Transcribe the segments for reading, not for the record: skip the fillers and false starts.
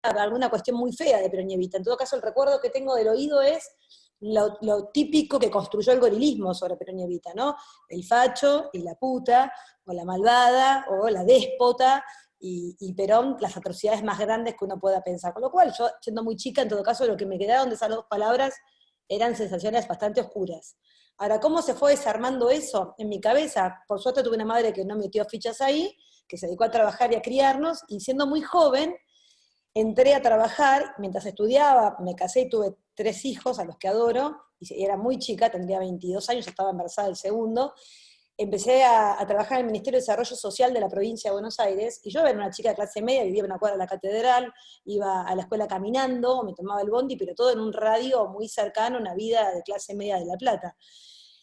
alguna cuestión muy fea de Perón y Evita. En todo caso, el recuerdo que tengo del oído es lo típico que construyó el gorilismo sobre Perón y Evita, ¿no? El facho y la puta, o la malvada, o la déspota, y Perón, las atrocidades más grandes que uno pueda pensar. Con lo cual, yo, siendo muy chica, en todo caso, lo que me quedaron de esas dos palabras eran sensaciones bastante oscuras. Ahora, ¿cómo se fue desarmando eso en mi cabeza? Por suerte tuve una madre que no metió fichas ahí, que se dedicó a trabajar y a criarnos, y siendo muy joven, entré a trabajar, mientras estudiaba, me casé y tuve 3 hijos a los que adoro, y era muy chica, tendría 22 años, estaba embarazada del segundo. Empecé a trabajar en el Ministerio de Desarrollo Social de la provincia de Buenos Aires, y yo era una chica de clase media, vivía en una cuadra de la catedral, iba a la escuela caminando, me tomaba el bondi, pero todo en un radio muy cercano a una vida de clase media de La Plata.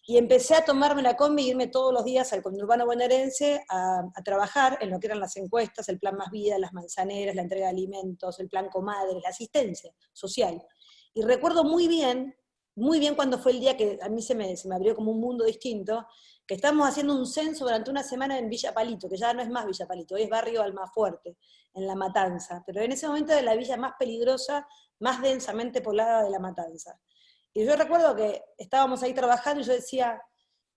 Y empecé a tomarme la combi y irme todos los días al conurbano bonaerense a trabajar en lo que eran las encuestas, el plan Más Vida, las manzaneras, la entrega de alimentos, el plan Comadres, la asistencia social. Y recuerdo muy bien cuando fue el día que a mí se me abrió como un mundo distinto, que estábamos haciendo un censo durante una semana en Villa Palito, que ya no es más Villa Palito, hoy es barrio Almafuerte, en La Matanza, pero en ese momento era la villa más peligrosa, más densamente poblada de La Matanza. Y yo recuerdo que estábamos ahí trabajando y yo decía,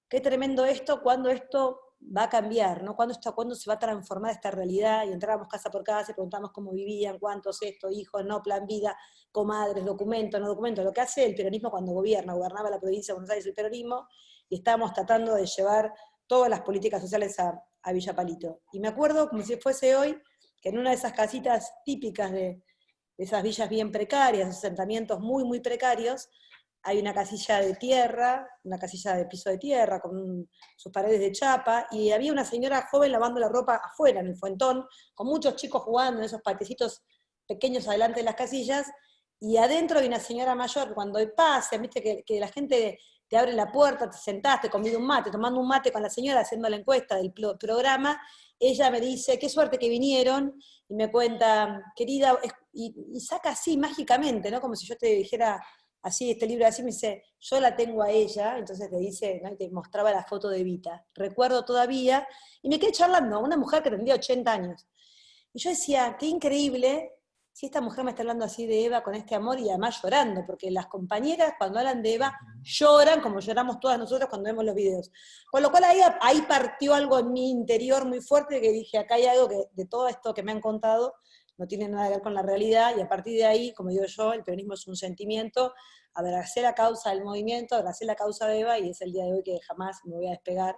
qué tremendo esto, cuándo va a cambiar, ¿no? ¿Cuándo se va a transformar esta realidad? Y entrábamos casa por casa y preguntábamos cómo vivían, cuántos esto, hijos, no, plan vida, comadres, documentos, no documentos, lo que hace el peronismo cuando gobernaba la provincia de Buenos Aires el peronismo, y estábamos tratando de llevar todas las políticas sociales a Villa Palito. Y me acuerdo, como si fuese hoy, que en una de esas casitas típicas de esas villas bien precarias, esos asentamientos muy, muy precarios, hay una casilla de tierra, una casilla de piso de tierra, con sus paredes de chapa, y había una señora joven lavando la ropa afuera, en el fuentón, con muchos chicos jugando en esos patecitos pequeños adelante de las casillas, y adentro hay una señora mayor, cuando pasa, viste que la gente te abre la puerta, te sentás, te comiste un mate, tomando un mate con la señora haciendo la encuesta del programa, ella me dice, qué suerte que vinieron, y me cuenta, querida, y saca así mágicamente, ¿no? Como si yo te dijera, así, este libro así, me dice, yo la tengo a ella, entonces te dice, ¿no? Y te mostraba la foto de Evita. Recuerdo todavía, y me quedé charlando, una mujer que tendría 80 años. Y yo decía, qué increíble si esta mujer me está hablando así de Eva con este amor y además llorando, porque las compañeras cuando hablan de Eva lloran como lloramos todas nosotras cuando vemos los videos. Con lo cual ahí partió algo en mi interior muy fuerte que dije, acá hay algo que de todo esto que me han contado no tiene nada que ver con la realidad, y a partir de ahí, como digo yo, el peronismo es un sentimiento, abracé la causa del movimiento, abracé la causa de Eva, y es el día de hoy que jamás me voy a despegar.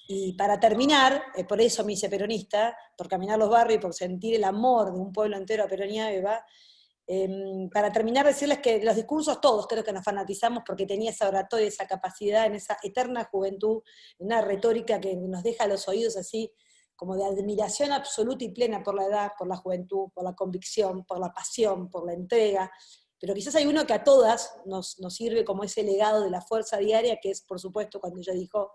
Y para terminar, por eso me hice peronista, por caminar los barrios y por sentir el amor de un pueblo entero a Perón y a Eva, para terminar decirles que los discursos todos creo que nos fanatizamos porque tenía esa oratoria, esa capacidad, en esa eterna juventud, una retórica que nos deja los oídos así como de admiración absoluta y plena por la edad, por la juventud, por la convicción, por la pasión, por la entrega, pero quizás hay uno que a todas nos sirve como ese legado de la fuerza diaria, que es por supuesto cuando ella dijo,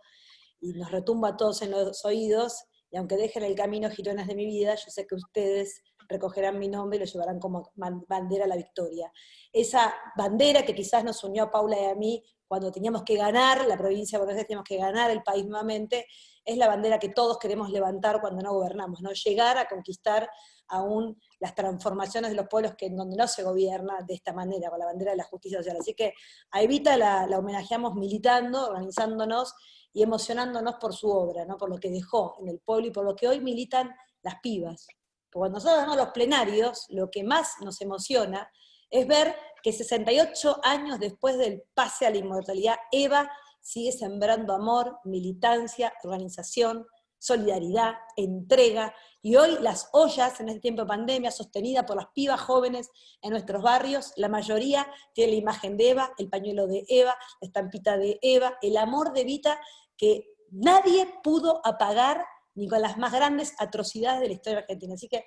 y nos retumba a todos en los oídos, y aunque dejen el camino girones de mi vida, yo sé que ustedes recogerán mi nombre y lo llevarán como bandera a la victoria. Esa bandera que quizás nos unió a Paula y a mí cuando teníamos que ganar la provincia de Buenos Aires, teníamos que ganar el país nuevamente, es la bandera que todos queremos levantar cuando no gobernamos, ¿no? Llegar a conquistar aún las transformaciones de los pueblos que en donde no se gobierna de esta manera, con la bandera de la justicia social. Así que a Evita la homenajeamos militando, organizándonos y emocionándonos por su obra, ¿no? Por lo que dejó en el pueblo y por lo que hoy militan las pibas. Porque cuando nosotros vamos a los plenarios, lo que más nos emociona es ver que 68 años después del pase a la inmortalidad, Eva sigue sembrando amor, militancia, organización, solidaridad, entrega, y hoy las ollas en este tiempo de pandemia, sostenidas por las pibas jóvenes en nuestros barrios, la mayoría tiene la imagen de Eva, el pañuelo de Eva, la estampita de Eva, el amor de Evita que nadie pudo apagar ni con las más grandes atrocidades de la historia argentina. Así que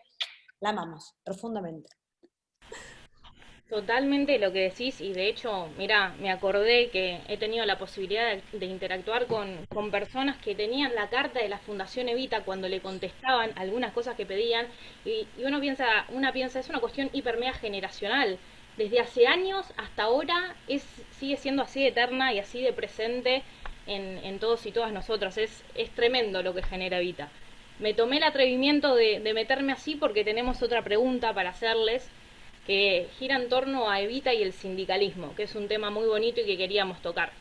la amamos profundamente. Totalmente lo que decís y de hecho, mira, me acordé que he tenido la posibilidad de interactuar con personas que tenían la carta de la Fundación Evita cuando le contestaban algunas cosas que pedían y una piensa, es una cuestión hiper mega generacional. Desde hace años hasta ahora sigue siendo así de eterna y así de presente en todos y todas nosotros. Es tremendo lo que genera Evita. Me tomé el atrevimiento de meterme así porque tenemos otra pregunta para hacerles que gira en torno a Evita y el sindicalismo, que es un tema muy bonito y que queríamos tocar.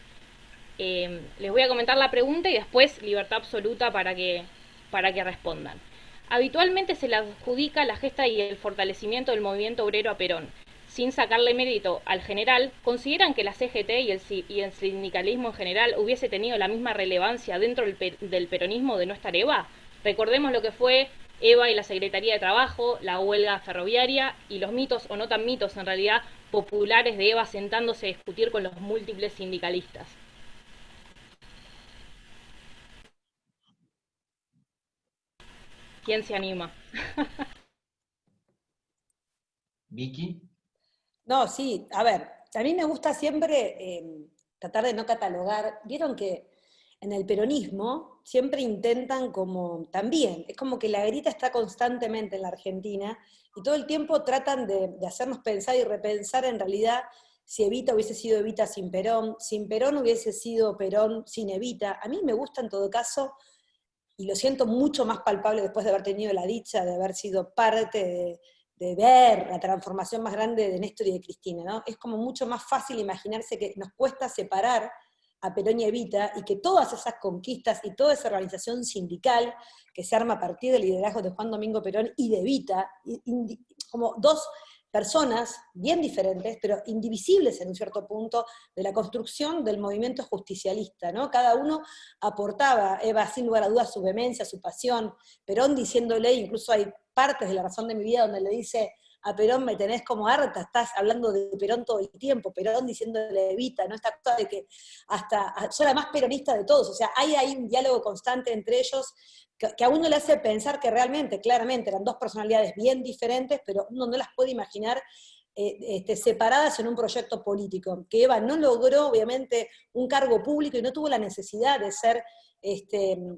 Les voy a comentar la pregunta y después libertad absoluta para que respondan. Habitualmente se le adjudica la gesta y el fortalecimiento del movimiento obrero a Perón. Sin sacarle mérito al general, ¿consideran que la CGT y el sindicalismo en general hubiese tenido la misma relevancia dentro del peronismo de no estar Eva? Recordemos lo que fue Eva y la Secretaría de Trabajo, la huelga ferroviaria y los mitos, o no tan mitos en realidad, populares de Eva sentándose a discutir con los múltiples sindicalistas. ¿Quién se anima? Vicky. No, sí, a ver, a mí me gusta siempre tratar de no catalogar. Vieron que en el peronismo siempre intentan como, también, es como que la grieta está constantemente en la Argentina y todo el tiempo tratan de hacernos pensar y repensar en realidad si Evita hubiese sido Evita sin Perón hubiese sido Perón sin Evita. A mí me gusta en todo caso, y lo siento mucho más palpable después de haber tenido la dicha de haber sido parte de ver la transformación más grande de Néstor y de Cristina, ¿no? Es como mucho más fácil imaginarse que nos cuesta separar a Perón y Evita, y que todas esas conquistas y toda esa organización sindical que se arma a partir del liderazgo de Juan Domingo Perón y de Evita, como dos personas bien diferentes, pero indivisibles en un cierto punto, de la construcción del movimiento justicialista, ¿no? Cada uno aportaba, Eva sin lugar a dudas, su vehemencia, su pasión, Perón diciéndole, incluso hay partes de La razón de mi vida donde le dice a Perón, me tenés como harta, estás hablando de Perón todo el tiempo, Perón diciéndole a Evita, ¿no? Esta cosa de que hasta soy la más peronista de todos, o sea, hay un diálogo constante entre ellos que a uno le hace pensar que realmente, claramente, eran dos personalidades bien diferentes, pero uno no las puede imaginar separadas en un proyecto político, que Eva no logró, obviamente, un cargo público y no tuvo la necesidad de ser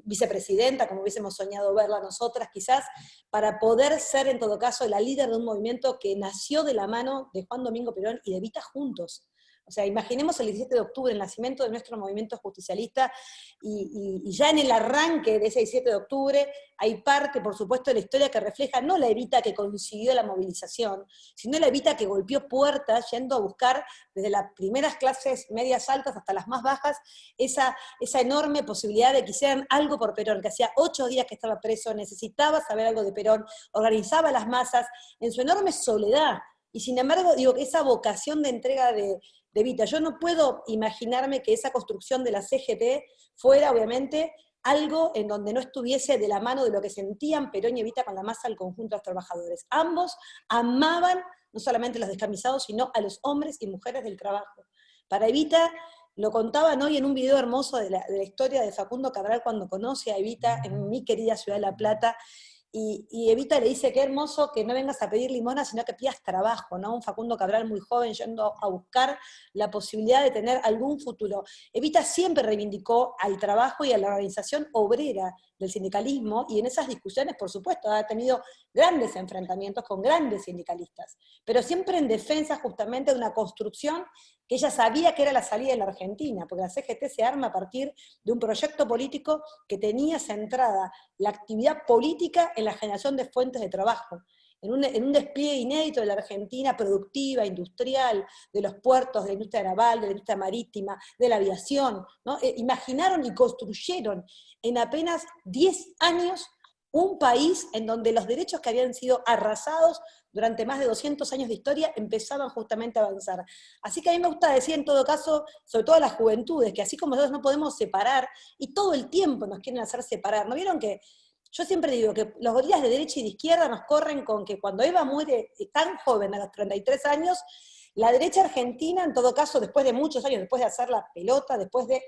vicepresidenta, como hubiésemos soñado verla nosotras quizás, para poder ser en todo caso la líder de un movimiento que nació de la mano de Juan Domingo Perón y de Evita juntos. O sea, imaginemos el 17 de octubre, el nacimiento de nuestro movimiento justicialista, y ya en el arranque de ese 17 de octubre hay parte, por supuesto, de la historia que refleja no la Evita que consiguió la movilización, sino la Evita que golpeó puertas yendo a buscar desde las primeras clases medias altas hasta las más bajas esa enorme posibilidad de que hicieran algo por Perón, que hacía 8 días que estaba preso, necesitaba saber algo de Perón, organizaba las masas en su enorme soledad. Y sin embargo, digo, esa vocación de entrega de Evita, yo no puedo imaginarme que esa construcción de la CGT fuera, obviamente, algo en donde no estuviese de la mano de lo que sentían Perón y Evita con la masa del conjunto de los trabajadores. Ambos amaban no solamente a los descamisados, sino a los hombres y mujeres del trabajo. Para Evita, lo contaban hoy en un video hermoso de la historia de Facundo Cabral cuando conoce a Evita en mi querida ciudad de La Plata, y Evita le dice, qué hermoso que no vengas a pedir limona, sino que pidas trabajo, ¿no? Un Facundo Cabral muy joven yendo a buscar la posibilidad de tener algún futuro. Evita siempre reivindicó al trabajo y a la organización obrera del sindicalismo, y en esas discusiones, por supuesto, ha tenido grandes enfrentamientos con grandes sindicalistas, pero siempre en defensa justamente de una construcción que ella sabía que era la salida de la Argentina, porque la CGT se arma a partir de un proyecto político que tenía centrada la actividad política en la generación de fuentes de trabajo, en un despliegue inédito de la Argentina productiva, industrial, de los puertos, de la industria naval, de la industria marítima, de la aviación, ¿no? Imaginaron y construyeron en apenas 10 años un país en donde los derechos que habían sido arrasados durante más de 200 años de historia empezaban justamente a avanzar. Así que a mí me gusta decir en todo caso, sobre todo a las juventudes, que así como nosotros no podemos separar, y todo el tiempo nos quieren hacer separar, ¿no vieron que yo siempre digo que los gorilas de derecha y de izquierda nos corren con que cuando Eva muere tan joven, a los 33 años, la derecha argentina, en todo caso, después de muchos años, después de hacer la pelota, después de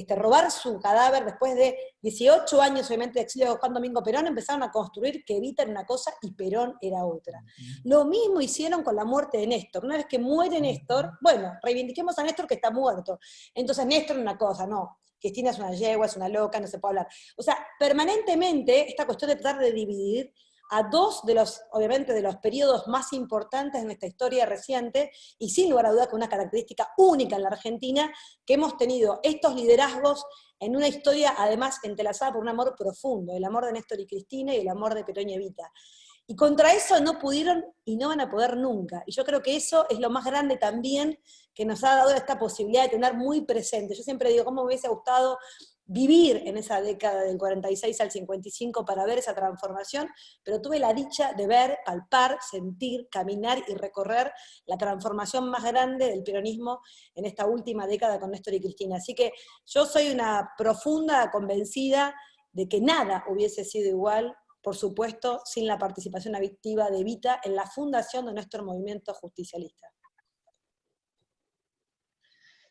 robar su cadáver, después de 18 años obviamente de exilio de Juan Domingo Perón, empezaron a construir que Evita era una cosa y Perón era otra. Lo mismo hicieron con la muerte de Néstor. Una vez que muere Néstor, bueno, reivindiquemos a Néstor que está muerto. Entonces Néstor es una cosa, no. Cristina es una yegua, es una loca, no se puede hablar. O sea, permanentemente esta cuestión de tratar de dividir a dos de los, obviamente, de los periodos más importantes de nuestra historia reciente, y sin lugar a dudas con una característica única en la Argentina, que hemos tenido estos liderazgos en una historia además entrelazada por un amor profundo, el amor de Néstor y Cristina y el amor de Perón y Evita. Y contra eso no pudieron y no van a poder nunca. Y yo creo que eso es lo más grande también que nos ha dado esta posibilidad de tener muy presente. Yo siempre digo, ¿cómo me hubiese gustado vivir en esa década del 46 al 55 para ver esa transformación? Pero tuve la dicha de ver, palpar, sentir, caminar y recorrer la transformación más grande del peronismo en esta última década con Néstor y Cristina. Así que yo soy una profunda convencida de que nada hubiese sido igual, por supuesto, sin la participación activa de Evita en la fundación de nuestro movimiento justicialista.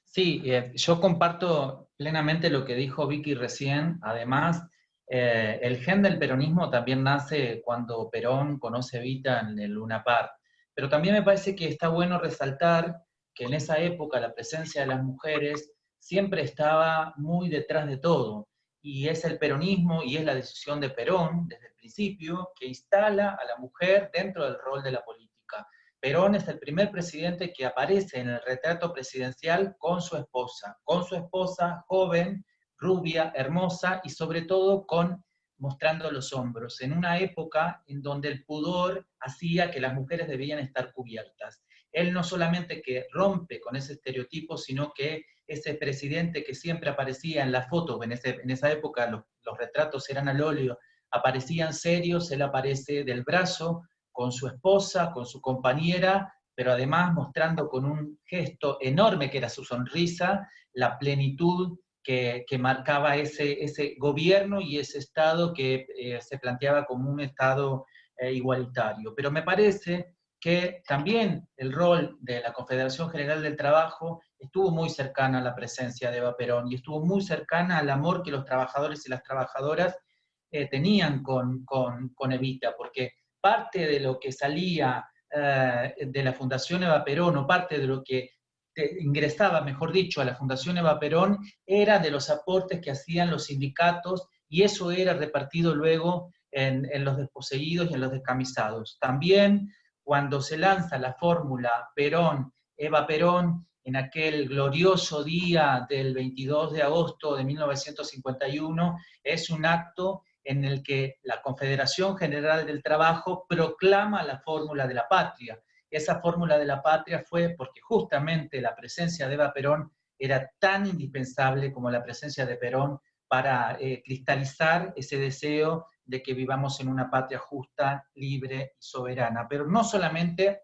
Sí, yo comparto plenamente lo que dijo Vicky recién. Además, el gen del peronismo también nace cuando Perón conoce a Evita en el Luna Park. Pero también me parece que está bueno resaltar que en esa época la presencia de las mujeres siempre estaba muy detrás de todo. Y es el peronismo y es la decisión de Perón, desde el principio, que instala a la mujer dentro del rol de la política. Perón es el primer presidente que aparece en el retrato presidencial con su esposa joven, rubia, hermosa y sobre todo mostrando los hombros, en una época en donde el pudor hacía que las mujeres debían estar cubiertas. Él no solamente que rompe con ese estereotipo, sino que ese presidente que siempre aparecía en las fotos, en esa época los retratos eran al óleo, aparecían serios, él aparece del brazo, con su esposa, con su compañera, pero además mostrando con un gesto enorme que era su sonrisa, la plenitud que marcaba ese gobierno y ese Estado que se planteaba como un Estado igualitario. Pero me parece que también el rol de la Confederación General del Trabajo estuvo muy cercana a la presencia de Eva Perón y estuvo muy cercana al amor que los trabajadores y las trabajadoras tenían con Evita, porque parte de lo que salía de la Fundación Eva Perón, o parte de lo que ingresaba, mejor dicho, a la Fundación Eva Perón, era de los aportes que hacían los sindicatos, y eso era repartido luego en los desposeídos y en los descamisados. También cuando se lanza la fórmula Perón, Eva Perón, en aquel glorioso día del 22 de agosto de 1951, es un acto en el que la Confederación General del Trabajo proclama la fórmula de la patria. Esa fórmula de la patria fue porque justamente la presencia de Eva Perón era tan indispensable como la presencia de Perón para cristalizar ese deseo de que vivamos en una patria justa, libre y soberana. Pero no solamente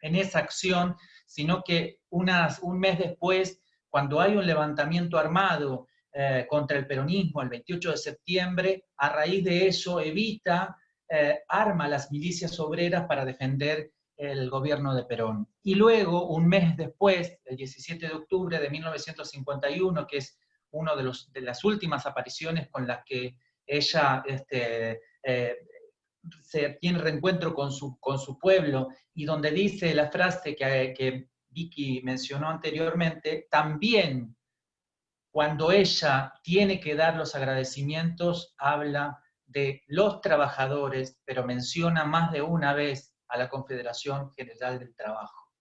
en esa acción, sino que un mes después, cuando hay un levantamiento armado contra el peronismo, el 28 de septiembre, a raíz de eso Evita arma las milicias obreras para defender el gobierno de Perón. Y luego, un mes después, el 17 de octubre de 1951, que es una de las últimas apariciones con las que ella se tiene reencuentro con su pueblo, y donde dice la frase que Vicky mencionó anteriormente, también cuando ella tiene que dar los agradecimientos, habla de los trabajadores, pero menciona más de una vez a la Confederación General del Trabajo.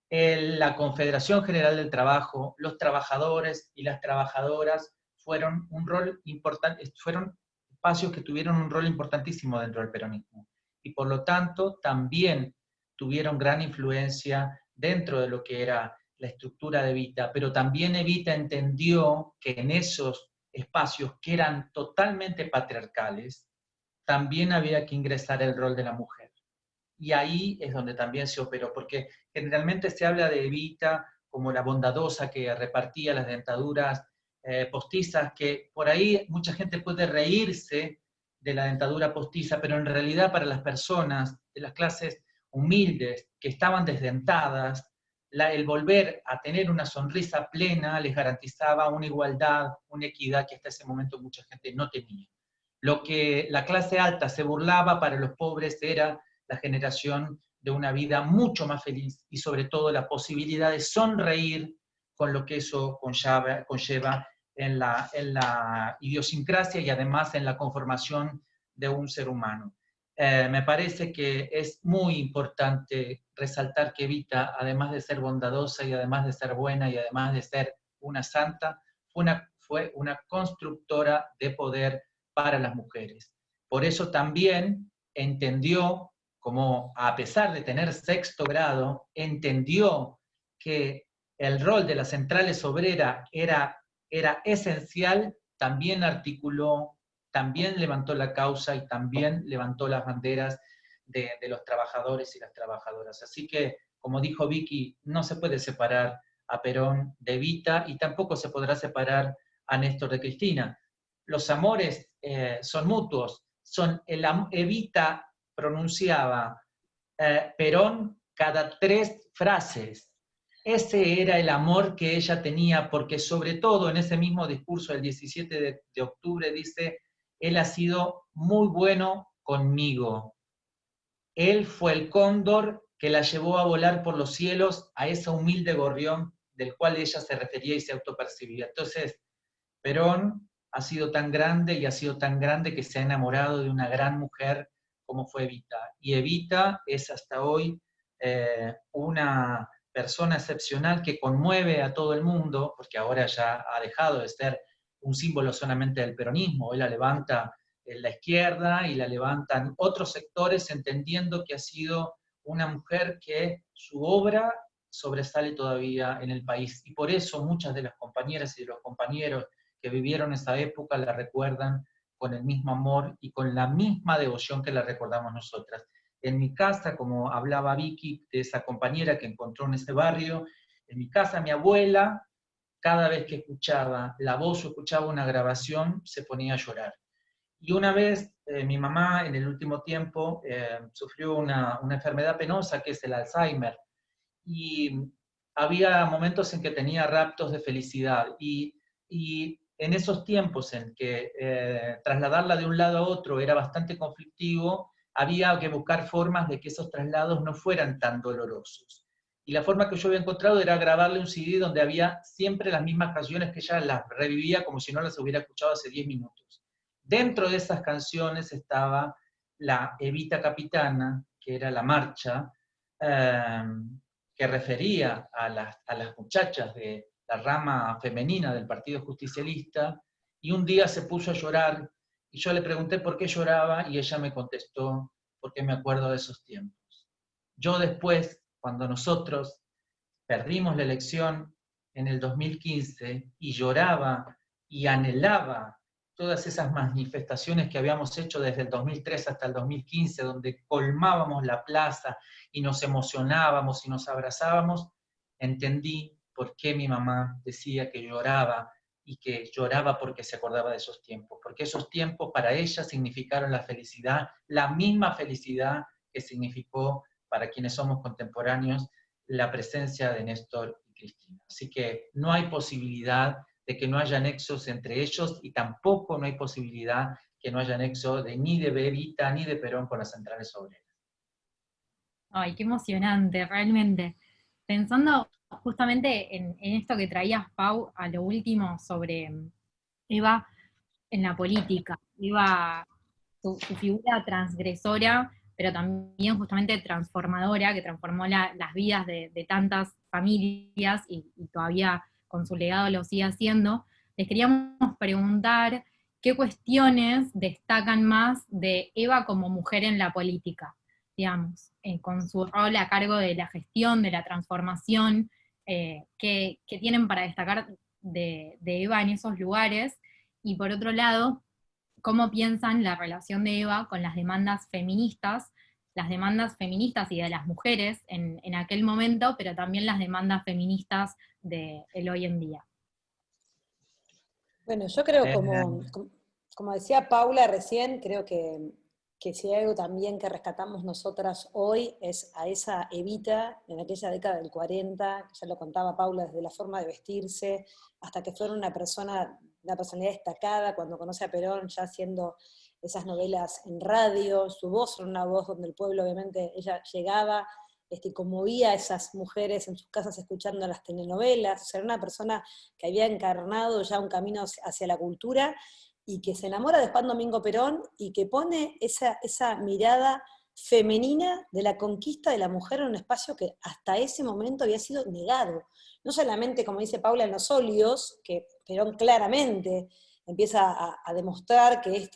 La Confederación General del Trabajo, los trabajadores y las trabajadoras fueron un rol importante, fueron espacios que tuvieron un rol importantísimo dentro del peronismo, y por lo tanto también tuvieron gran influencia dentro de lo que era la estructura de Evita, pero también Evita entendió que en esos espacios que eran totalmente patriarcales, también había que ingresar el rol de la mujer. Y ahí es donde también se operó, porque generalmente se habla de Evita como la bondadosa que repartía las dentaduras postizas, que por ahí mucha gente puede reírse de la dentadura postiza, pero en realidad para las personas de las clases humildes que estaban desdentadas, el volver a tener una sonrisa plena les garantizaba una igualdad, una equidad que hasta ese momento mucha gente no tenía. Lo que la clase alta se burlaba, para los pobres era la generación de una vida mucho más feliz y sobre todo la posibilidad de sonreír con lo que eso conlleva en la idiosincrasia y además en la conformación de un ser humano. Me parece que es muy importante resaltar que Evita, además de ser bondadosa y además de ser buena y además de ser una santa, fue una constructora de poder para las mujeres. Por eso también entendió, como a pesar de tener sexto grado, entendió que el rol de las centrales obreras era esencial, también articuló, también levantó la causa y también levantó las banderas de los trabajadores y las trabajadoras. Así que, como dijo Vicky, no se puede separar a Perón de Evita y tampoco se podrá separar a Néstor de Cristina. Los amores son mutuos, Evita pronunciaba Perón cada 3 frases. Ese era el amor que ella tenía, porque sobre todo en ese mismo discurso del 17 de octubre dice, él ha sido muy bueno conmigo. Él fue el cóndor que la llevó a volar por los cielos a ese humilde gorrión del cual ella se refería y se autopercibía. Entonces, Perón ha sido tan grande y ha sido tan grande que se ha enamorado de una gran mujer como fue Evita. Y Evita es hasta hoy una persona excepcional que conmueve a todo el mundo, porque ahora ya ha dejado de ser un símbolo solamente del peronismo, hoy la levanta en la izquierda y la levantan otros sectores entendiendo que ha sido una mujer que su obra sobresale todavía en el país. Y por eso muchas de las compañeras y de los compañeros que vivieron esa época la recuerdan con el mismo amor y con la misma devoción que la recordamos nosotras. En mi casa, como hablaba Vicky, de esa compañera que encontró en ese barrio, en mi casa mi abuela, cada vez que escuchaba la voz o escuchaba una grabación, se ponía a llorar. Y una vez mi mamá en el último tiempo sufrió una enfermedad penosa que es el Alzheimer, y había momentos en que tenía raptos de felicidad, y en esos tiempos en que trasladarla de un lado a otro era bastante conflictivo, había que buscar formas de que esos traslados no fueran tan dolorosos. Y la forma que yo había encontrado era grabarle un CD donde había siempre las mismas canciones que ella las revivía como si no las hubiera escuchado hace 10 minutos. Dentro de esas canciones estaba la Evita Capitana, que era la marcha, que refería a las muchachas de la rama femenina del Partido Justicialista, y un día se puso a llorar, y yo le pregunté por qué lloraba, y ella me contestó, porque me acuerdo de esos tiempos. Yo después, cuando nosotros perdimos la elección en el 2015, y lloraba y anhelaba todas esas manifestaciones que habíamos hecho desde el 2003 hasta el 2015, donde colmábamos la plaza y nos emocionábamos y nos abrazábamos, entendí por qué mi mamá decía que lloraba, y que lloraba porque se acordaba de esos tiempos, porque esos tiempos para ella significaron la felicidad, la misma felicidad que significó para quienes somos contemporáneos la presencia de Néstor y Cristina. Así que no hay posibilidad de que no haya nexos entre ellos, y tampoco no hay posibilidad que no haya nexo ni de Evita ni de Perón con las centrales obreras. Ay, qué emocionante, realmente. Pensando justamente en esto que traías, Pau, a lo último sobre Eva en la política. Eva, su figura transgresora, pero también justamente transformadora, que transformó las vidas de tantas familias y todavía con su legado lo sigue haciendo. Les queríamos preguntar qué cuestiones destacan más de Eva como mujer en la política, digamos, con su rol a cargo de la gestión, de la transformación, que tienen para destacar de Eva en esos lugares, y por otro lado, cómo piensan la relación de Eva con las demandas feministas y de las mujeres en aquel momento, pero también las demandas feministas del hoy en día. Bueno, yo creo, como decía Paula recién, creo que si hay algo también que rescatamos nosotras hoy es a esa Evita en aquella década del 40, ya lo contaba Paula, desde la forma de vestirse, hasta que fuera una personalidad destacada, cuando conoce a Perón ya haciendo esas novelas en radio, su voz era una voz donde el pueblo obviamente, ella llegaba, y conmovía a esas mujeres en sus casas escuchando las telenovelas, o sea, era una persona que había encarnado ya un camino hacia la cultura, y que se enamora de Juan Domingo Perón y que pone esa mirada femenina de la conquista de la mujer en un espacio que hasta ese momento había sido negado. No solamente, como dice Paula, en los óleos, que Perón claramente empieza a demostrar que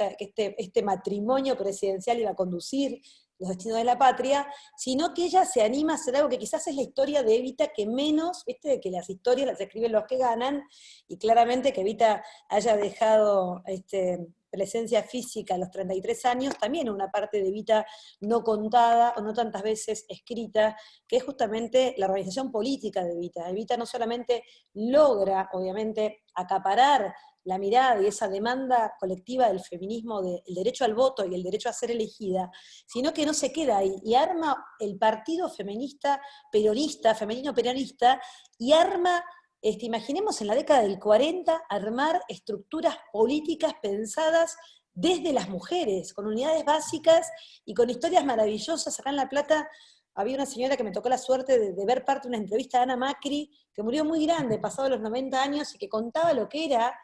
este matrimonio presidencial iba a conducir los destinos de la patria, sino que ella se anima a hacer algo que quizás es la historia de Evita que menos, viste, de que las historias las escriben los que ganan, y claramente que Evita haya dejado presencia física a los 33 años, también una parte de Evita no contada o no tantas veces escrita, que es justamente la organización política de Evita. Evita no solamente logra, obviamente, acaparar la mirada y esa demanda colectiva del feminismo, del derecho al voto y el derecho a ser elegida, sino que no se queda ahí, y arma el partido feminista peronista, femenino peronista, y arma, imaginemos en la década del 40, armar estructuras políticas pensadas desde las mujeres, con unidades básicas y con historias maravillosas. Acá en La Plata había una señora que me tocó la suerte de ver parte de una entrevista de Ana Macri, que murió muy grande, pasado los 90 años, y que contaba lo que era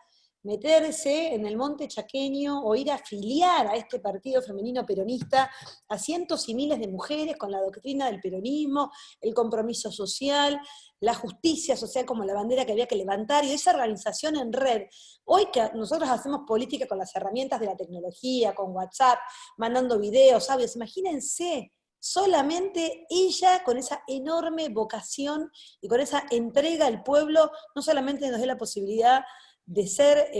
meterse en el monte chaqueño o ir a afiliar a este partido femenino peronista a cientos y miles de mujeres con la doctrina del peronismo, el compromiso social, la justicia social como la bandera que había que levantar, y esa organización en red. Hoy que nosotros hacemos política con las herramientas de la tecnología, con WhatsApp, mandando videos, audios, imagínense, solamente ella con esa enorme vocación y con esa entrega al pueblo, no solamente nos dé la posibilidad de ser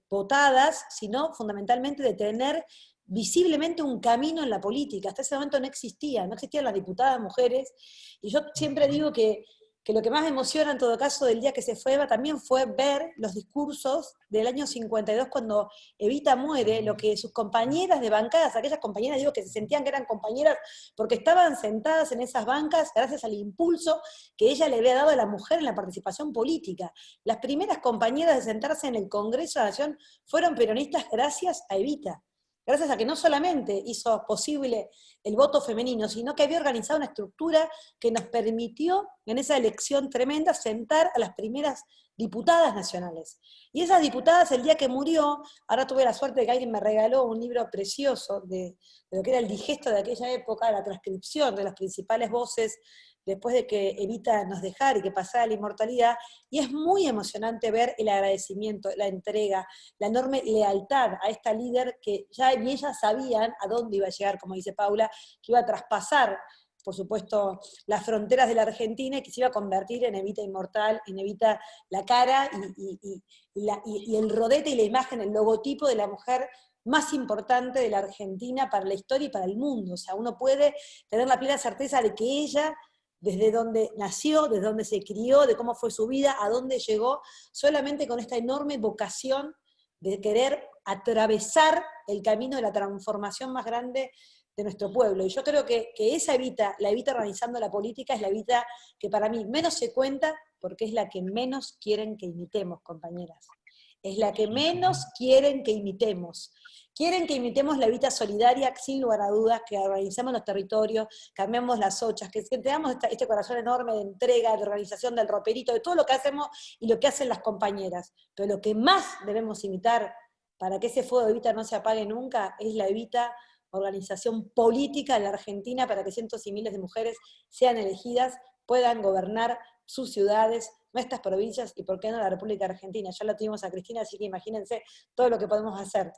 votadas, sino fundamentalmente de tener visiblemente un camino en la política. Hasta ese momento no existían las diputadas mujeres, y yo siempre digo que lo que más me emociona en todo caso del día que se fue Eva también fue ver los discursos del año 52 cuando Evita muere, lo que sus compañeras de bancadas, aquellas compañeras, digo, que se sentían que eran compañeras porque estaban sentadas en esas bancas gracias al impulso que ella le había dado a la mujer en la participación política. Las primeras compañeras de sentarse en el Congreso de la Nación fueron peronistas gracias a Evita. Gracias a que no solamente hizo posible el voto femenino, sino que había organizado una estructura que nos permitió, en esa elección tremenda, sentar a las primeras diputadas nacionales. Y esas diputadas, el día que murió, ahora tuve la suerte de que alguien me regaló un libro precioso de lo que era el digesto de aquella época, la transcripción de las principales voces después de que Evita nos dejara y que pasara la inmortalidad, y es muy emocionante ver el agradecimiento, la entrega, la enorme lealtad a esta líder que ya ni ellas sabían a dónde iba a llegar, como dice Paula, que iba a traspasar, por supuesto, las fronteras de la Argentina y que se iba a convertir en Evita inmortal, en Evita la cara y el rodete y la imagen, el logotipo de la mujer más importante de la Argentina para la historia y para el mundo. O sea, uno puede tener la plena certeza de que ella, desde donde nació, desde donde se crió, de cómo fue su vida, a dónde llegó, solamente con esta enorme vocación de querer atravesar el camino de la transformación más grande de nuestro pueblo. Y yo creo que esa Evita, la Evita organizando la política, es la Evita que para mí menos se cuenta, porque es la que menos quieren que imitemos, compañeras. Es la que menos quieren que imitemos. Quieren que imitemos la Evita solidaria, sin lugar a dudas, que organizamos los territorios, cambiamos las ollas, que tengamos este corazón enorme de entrega, de organización del roperito, de todo lo que hacemos y lo que hacen las compañeras. Pero lo que más debemos imitar para que ese fuego de Evita no se apague nunca es la Evita organización política en la Argentina para que cientos y miles de mujeres sean elegidas, puedan gobernar sus ciudades, nuestras provincias y por qué no la República Argentina. Ya lo tuvimos a Cristina, así que imagínense todo lo que podemos hacer.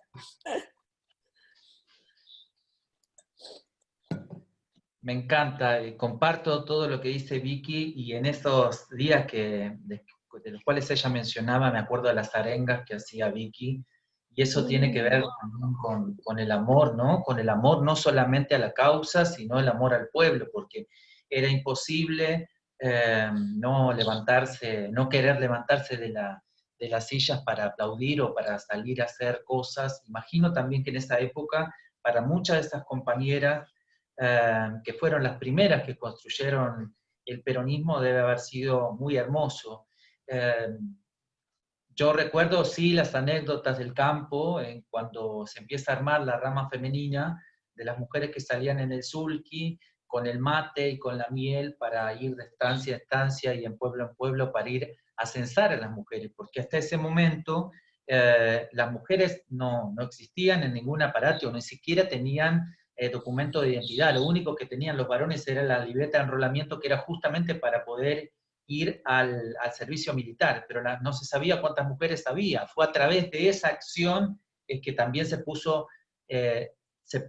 Me encanta, comparto todo lo que dice Vicky, y en esos días de los cuales ella mencionaba, me acuerdo de las arengas que hacía Vicky, y eso tiene que ver también con el amor, ¿no? Con el amor no solamente a la causa, sino el amor al pueblo, porque era imposible no querer levantarse de las sillas para aplaudir o para salir a hacer cosas. Imagino también que en esa época, para muchas de esas compañeras, que fueron las primeras que construyeron el peronismo, debe haber sido muy hermoso. Yo recuerdo, sí, las anécdotas del campo, cuando se empieza a armar la rama femenina, de las mujeres que salían en el sulky, con el mate y con la miel, para ir de estancia a estancia y en pueblo para ir a censar a las mujeres, porque hasta ese momento las mujeres no existían en ningún aparato, ni siquiera tenían documento de identidad. Lo único que tenían los varones era la libreta de enrolamiento, que era justamente para poder ir al servicio militar, pero no se sabía cuántas mujeres había. Fue a través de esa acción que también se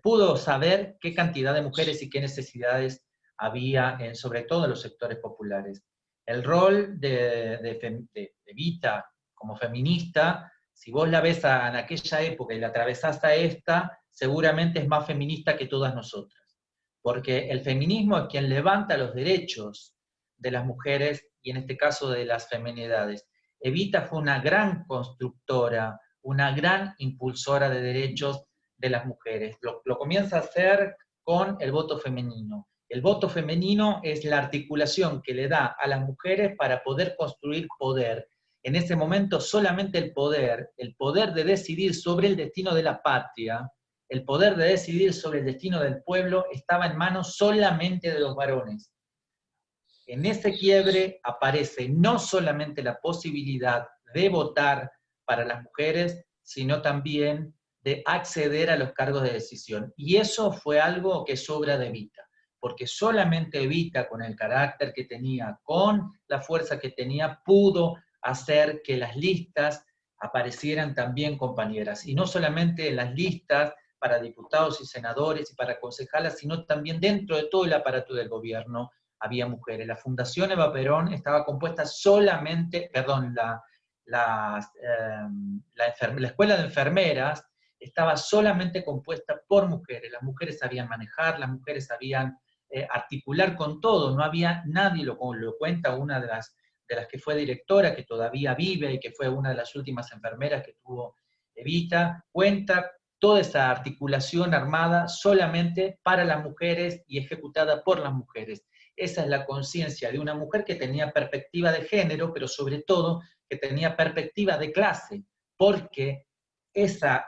pudo saber qué cantidad de mujeres y qué necesidades había, sobre todo en los sectores populares. El rol de Evita como feminista, si vos la ves en aquella época y la atravesás a esta, seguramente es más feminista que todas nosotras. Porque el feminismo es quien levanta los derechos de las mujeres, y en este caso de las feminidades. Evita fue una gran constructora, una gran impulsora de derechos de las mujeres. Lo comienza a hacer con el voto femenino. El voto femenino es la articulación que le da a las mujeres para poder construir poder. En ese momento solamente el poder de decidir sobre el destino de la patria, el poder de decidir sobre el destino del pueblo, estaba en manos solamente de los varones. En ese quiebre aparece no solamente la posibilidad de votar para las mujeres, sino también de acceder a los cargos de decisión. Y eso fue algo que es obra de Evita, porque solamente Evita, con el carácter que tenía, con la fuerza que tenía, pudo hacer que las listas aparecieran también compañeras. Y no solamente las listas para diputados y senadores y para concejales, sino también dentro de todo el aparato del gobierno había mujeres. La Fundación Eva Perón estaba compuesta solamente, la escuela de enfermeras estaba solamente compuesta por mujeres. Las mujeres sabían manejar, las mujeres sabían articular con todo, no había nadie, lo cuenta una de las que fue directora, que todavía vive y que fue una de las últimas enfermeras que tuvo Evita, cuenta toda esa articulación armada solamente para las mujeres y ejecutada por las mujeres. Esa es la conciencia de una mujer que tenía perspectiva de género, pero sobre todo que tenía perspectiva de clase, porque esa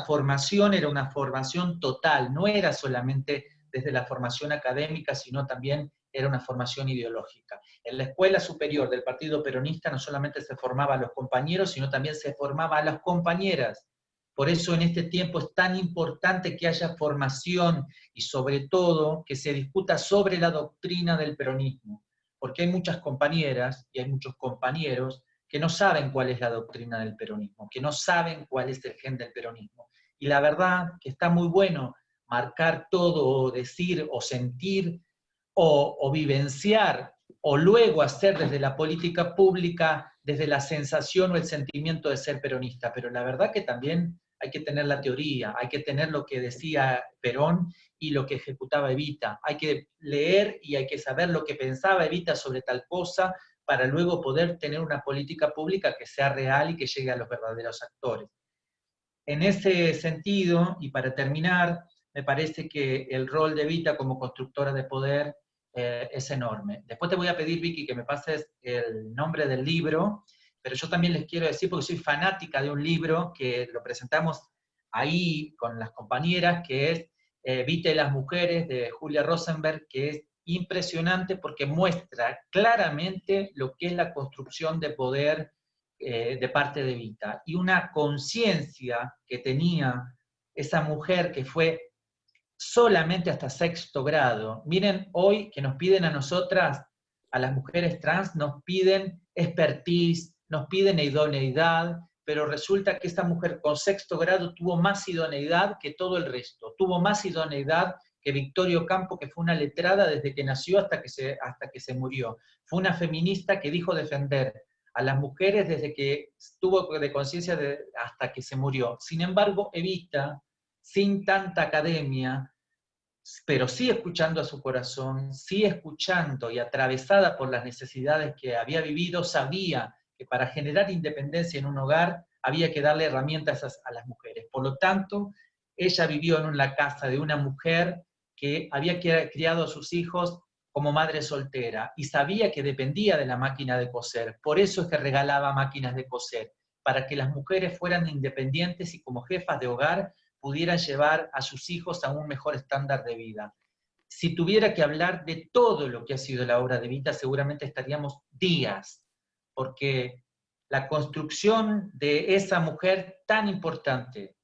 formación era una formación total, no era solamente desde la formación académica, sino también era una formación ideológica. En la escuela superior del Partido Peronista no solamente se formaba a los compañeros, sino también se formaba a las compañeras. Por eso en este tiempo es tan importante que haya formación y sobre todo que se discuta sobre la doctrina del peronismo, porque hay muchas compañeras y hay muchos compañeros que no saben cuál es la doctrina del peronismo, que no saben cuál es el gen del peronismo. Y la verdad que está muy bueno marcar todo, o decir, o sentir, o vivenciar, o luego hacer desde la política pública, desde la sensación o el sentimiento de ser peronista, pero la verdad que también hay que tener la teoría, hay que tener lo que decía Perón y lo que ejecutaba Evita, hay que leer y hay que saber lo que pensaba Evita sobre tal cosa para luego poder tener una política pública que sea real y que llegue a los verdaderos actores. En ese sentido, y para terminar, me parece que el rol de Evita como constructora de poder es enorme. Después te voy a pedir, Vicky, que me pases el nombre del libro, pero yo también les quiero decir, porque soy fanática de un libro que lo presentamos ahí con las compañeras, que es Evita y las mujeres, de Julia Rosenberg, que es impresionante porque muestra claramente lo que es la construcción de poder de parte de Evita, y una conciencia que tenía esa mujer que fue solamente hasta 6º grado. Miren, hoy que nos piden a nosotras, a las mujeres trans, nos piden expertise, nos piden idoneidad, pero resulta que esta mujer con 6º grado tuvo más idoneidad que todo el resto, tuvo más idoneidad que Victoria Ocampo, que fue una letrada desde que nació hasta que se murió. Fue una feminista que dijo defender a las mujeres desde que tuvo de conciencia hasta que se murió. Sin embargo, Evita, sin tanta academia, pero sí escuchando a su corazón, sí escuchando y atravesada por las necesidades que había vivido, sabía que para generar independencia en un hogar había que darle herramientas a las mujeres. Por lo tanto, ella vivió en la casa de una mujer que había criado a sus hijos como madre soltera y sabía que dependía de la máquina de coser. Por eso es que regalaba máquinas de coser, para que las mujeres fueran independientes y como jefas de hogar pudieran llevar a sus hijos a un mejor estándar de vida. Si tuviera que hablar de todo lo que ha sido la obra de Evita, seguramente estaríamos días, porque la construcción de esa mujer tan importante,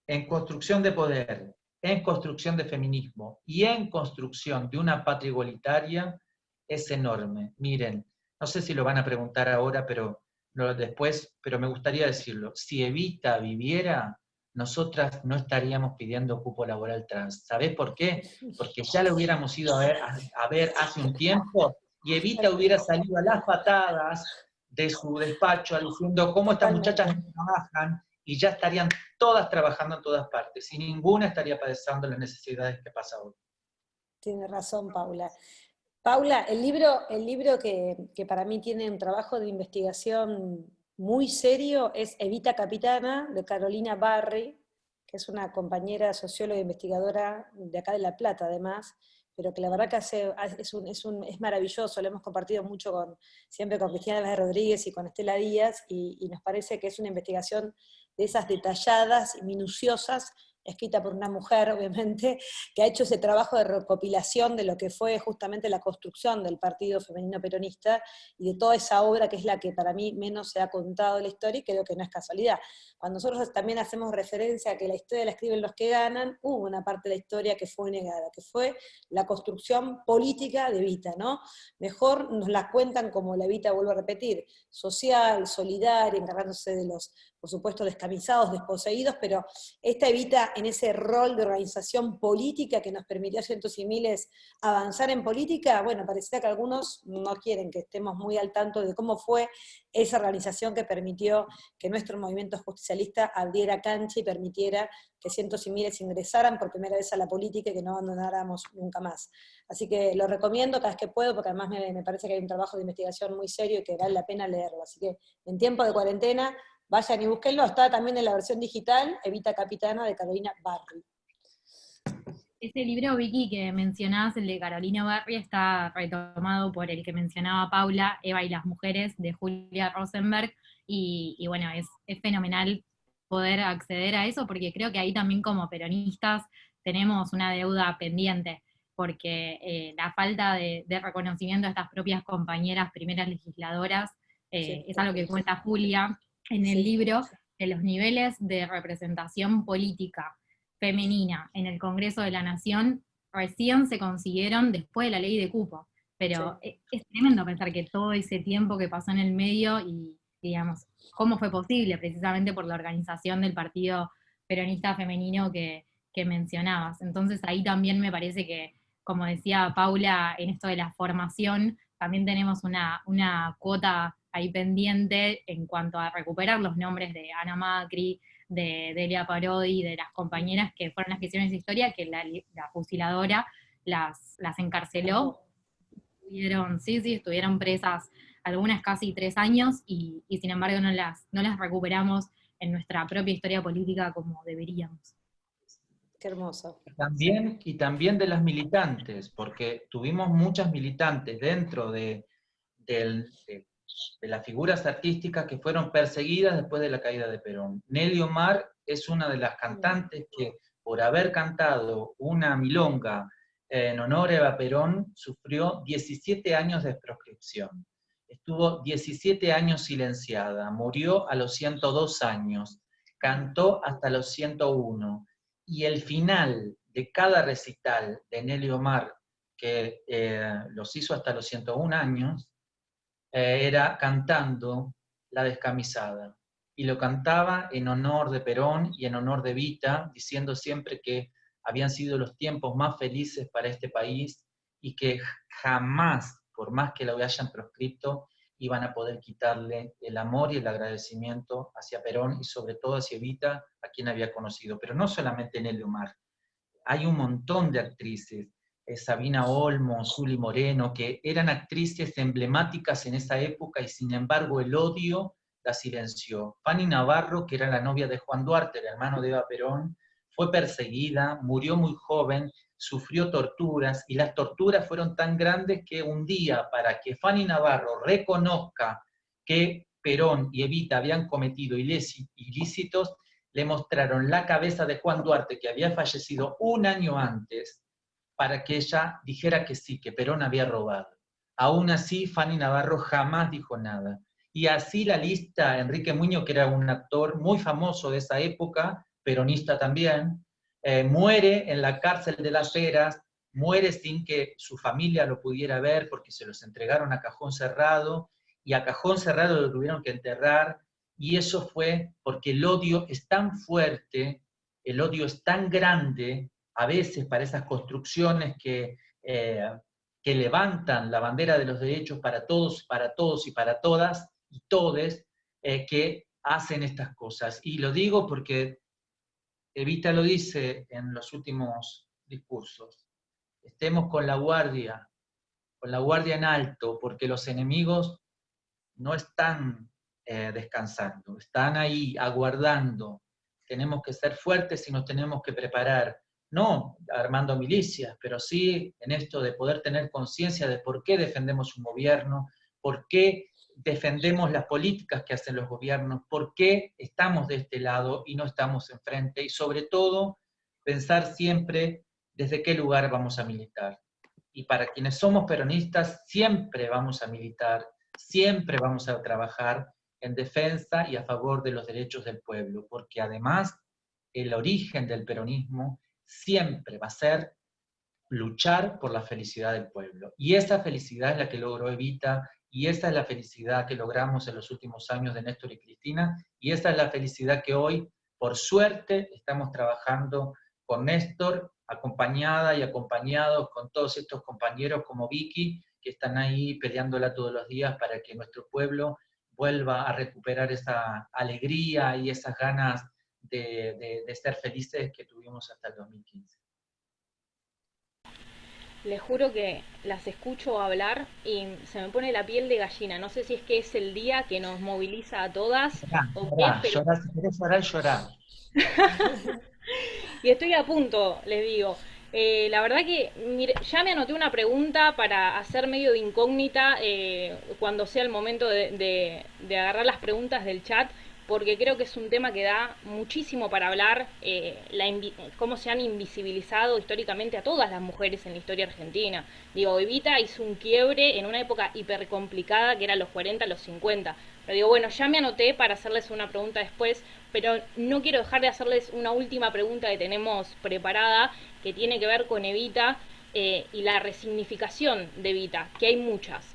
en construcción de poder, en construcción de feminismo y en construcción de una patria igualitaria, es enorme. Miren, no sé si lo van a preguntar ahora, pero después, pero me gustaría decirlo. Si Evita viviera, nosotras no estaríamos pidiendo cupo laboral trans. ¿Sabés por qué? Porque ya lo hubiéramos ido a ver hace un tiempo y Evita hubiera salido a las patadas de su despacho diciendo cómo estas muchachas no trabajan, y ya estarían todas trabajando en todas partes, y ninguna estaría padeciendo las necesidades que pasa hoy. Tiene razón, Paula. Paula, el libro que para mí tiene un trabajo de investigación muy serio es Evita Capitana, de Carolina Barry, que es una compañera socióloga e investigadora de acá de La Plata, además, pero que la verdad que es maravilloso, lo hemos compartido mucho siempre con Cristina Álvarez Rodríguez y con Estela Díaz, y nos parece que es una investigación de esas detalladas y minuciosas, escrita por una mujer, obviamente, que ha hecho ese trabajo de recopilación de lo que fue justamente la construcción del Partido Femenino Peronista y de toda esa obra que es la que para mí menos se ha contado de la historia, y creo que no es casualidad. Cuando nosotros también hacemos referencia a que la historia la escriben los que ganan, hubo una parte de la historia que fue negada, que fue la construcción política de Evita, ¿no? Mejor nos la cuentan como la Evita, vuelvo a repetir, social, solidaria, encargándose de los, por supuesto, descamisados, desposeídos, pero esta Evita en ese rol de organización política que nos permitió a cientos y miles avanzar en política, bueno, pareciera que algunos no quieren que estemos muy al tanto de cómo fue esa organización que permitió que nuestro movimiento justicialista abriera cancha y permitiera que cientos y miles ingresaran por primera vez a la política y que no abandonáramos nunca más. Así que lo recomiendo cada vez que puedo, porque además me parece que hay un trabajo de investigación muy serio y que vale la pena leerlo. Así que en tiempo de cuarentena, vayan y búsquenlo. Está también en la versión digital, Evita Capitana, de Carolina Barry. Ese libro, Vicky, que mencionabas, el de Carolina Barry, está retomado por el que mencionaba Paula, Eva y las mujeres, de Julia Rosenberg, y bueno, es fenomenal poder acceder a eso, porque creo que ahí también como peronistas tenemos una deuda pendiente, porque la falta de reconocimiento a estas propias compañeras primeras legisladoras Sí. es algo que cuenta Julia en el libro, de los niveles de representación política femenina en el Congreso de la Nación recién se consiguieron después de la ley de cupo. Pero es tremendo pensar que todo ese tiempo que pasó en el medio y digamos, cómo fue posible, precisamente por la organización del Partido Peronista Femenino que mencionabas. Entonces ahí también me parece que, como decía Paula, en esto de la formación, también tenemos una cuota ahí pendiente en cuanto a recuperar los nombres de Ana Macri, de Delia Parodi, de las compañeras que fueron las que hicieron esa historia, que la fusiladora las encarceló. Estuvieron presas algunas casi 3 años y sin embargo no las recuperamos en nuestra propia historia política como deberíamos. Qué hermoso. Y también de las militantes, porque tuvimos muchas militantes dentro de las figuras artísticas que fueron perseguidas después de la caída de Perón. Nelly Omar es una de las cantantes que, por haber cantado una milonga en honor a Eva Perón, sufrió 17 años de proscripción. Estuvo 17 años silenciada, murió a los 102 años, cantó hasta los 101, y el final de cada recital de Nelly Omar, que los hizo hasta los 101 años, era cantando La Descamisada. Y lo cantaba en honor de Perón y en honor de Evita, diciendo siempre que habían sido los tiempos más felices para este país y que jamás, por más que lo hayan proscripto, iban a poder quitarle el amor y el agradecimiento hacia Perón y sobre todo hacia Evita, a quien había conocido. Pero no solamente Nelly Omar, hay un montón de actrices, Sabina Olmo, Zuli Moreno, que eran actrices emblemáticas en esa época y sin embargo el odio la silenció. Fanny Navarro, que era la novia de Juan Duarte, el hermano de Eva Perón, fue perseguida, murió muy joven, sufrió torturas, y las torturas fueron tan grandes que un día, para que Fanny Navarro reconozca que Perón y Evita habían cometido ilícitos, le mostraron la cabeza de Juan Duarte, que había fallecido un año antes, para que ella dijera que sí, que Perón había robado. Aún así, Fanny Navarro jamás dijo nada. Y así la lista, Enrique Muñoz, que era un actor muy famoso de esa época, peronista también, muere en la cárcel de Las Heras, muere sin que su familia lo pudiera ver porque se los entregaron a cajón cerrado, y a cajón cerrado lo tuvieron que enterrar, y eso fue porque el odio es tan fuerte, el odio es tan grande, a veces para esas construcciones que levantan la bandera de los derechos para todos y para todas y todes, que hacen estas cosas. Y lo digo porque Evita lo dice en los últimos discursos. Estemos con la guardia en alto, porque los enemigos no están descansando, están ahí aguardando. Tenemos que ser fuertes y nos tenemos que preparar, no armando milicias, pero sí en esto de poder tener conciencia de por qué defendemos un gobierno, por qué defendemos las políticas que hacen los gobiernos, por qué estamos de este lado y no estamos enfrente, y sobre todo pensar siempre desde qué lugar vamos a militar. Y para quienes somos peronistas, siempre vamos a militar, siempre vamos a trabajar en defensa y a favor de los derechos del pueblo, porque además el origen del peronismo siempre va a ser luchar por la felicidad del pueblo. Y esa felicidad es la que logró Evita, y esa es la felicidad que logramos en los últimos años de Néstor y Cristina, y esa es la felicidad que hoy, por suerte, estamos trabajando con Néstor, acompañada y acompañados con todos estos compañeros como Vicky, que están ahí peleándola todos los días para que nuestro pueblo vuelva a recuperar esa alegría y esas ganas de ser felices que tuvimos hasta el 2015. Les juro que las escucho hablar y se me pone la piel de gallina. No sé si es que es el día que nos moviliza a todas o qué, pero... Llorá, si querés llorar, llorá. Y estoy a punto, les digo. La verdad que mire, ya me anoté una pregunta para hacer medio de incógnita cuando sea el momento de agarrar las preguntas del chat, porque creo que es un tema que da muchísimo para hablar, cómo se han invisibilizado históricamente a todas las mujeres en la historia argentina. Digo, Evita hizo un quiebre en una época hiper complicada que era los 40, los 50. Pero digo, bueno, ya me anoté para hacerles una pregunta después, pero no quiero dejar de hacerles una última pregunta que tenemos preparada, que tiene que ver con Evita y la resignificación de Evita, que hay muchas.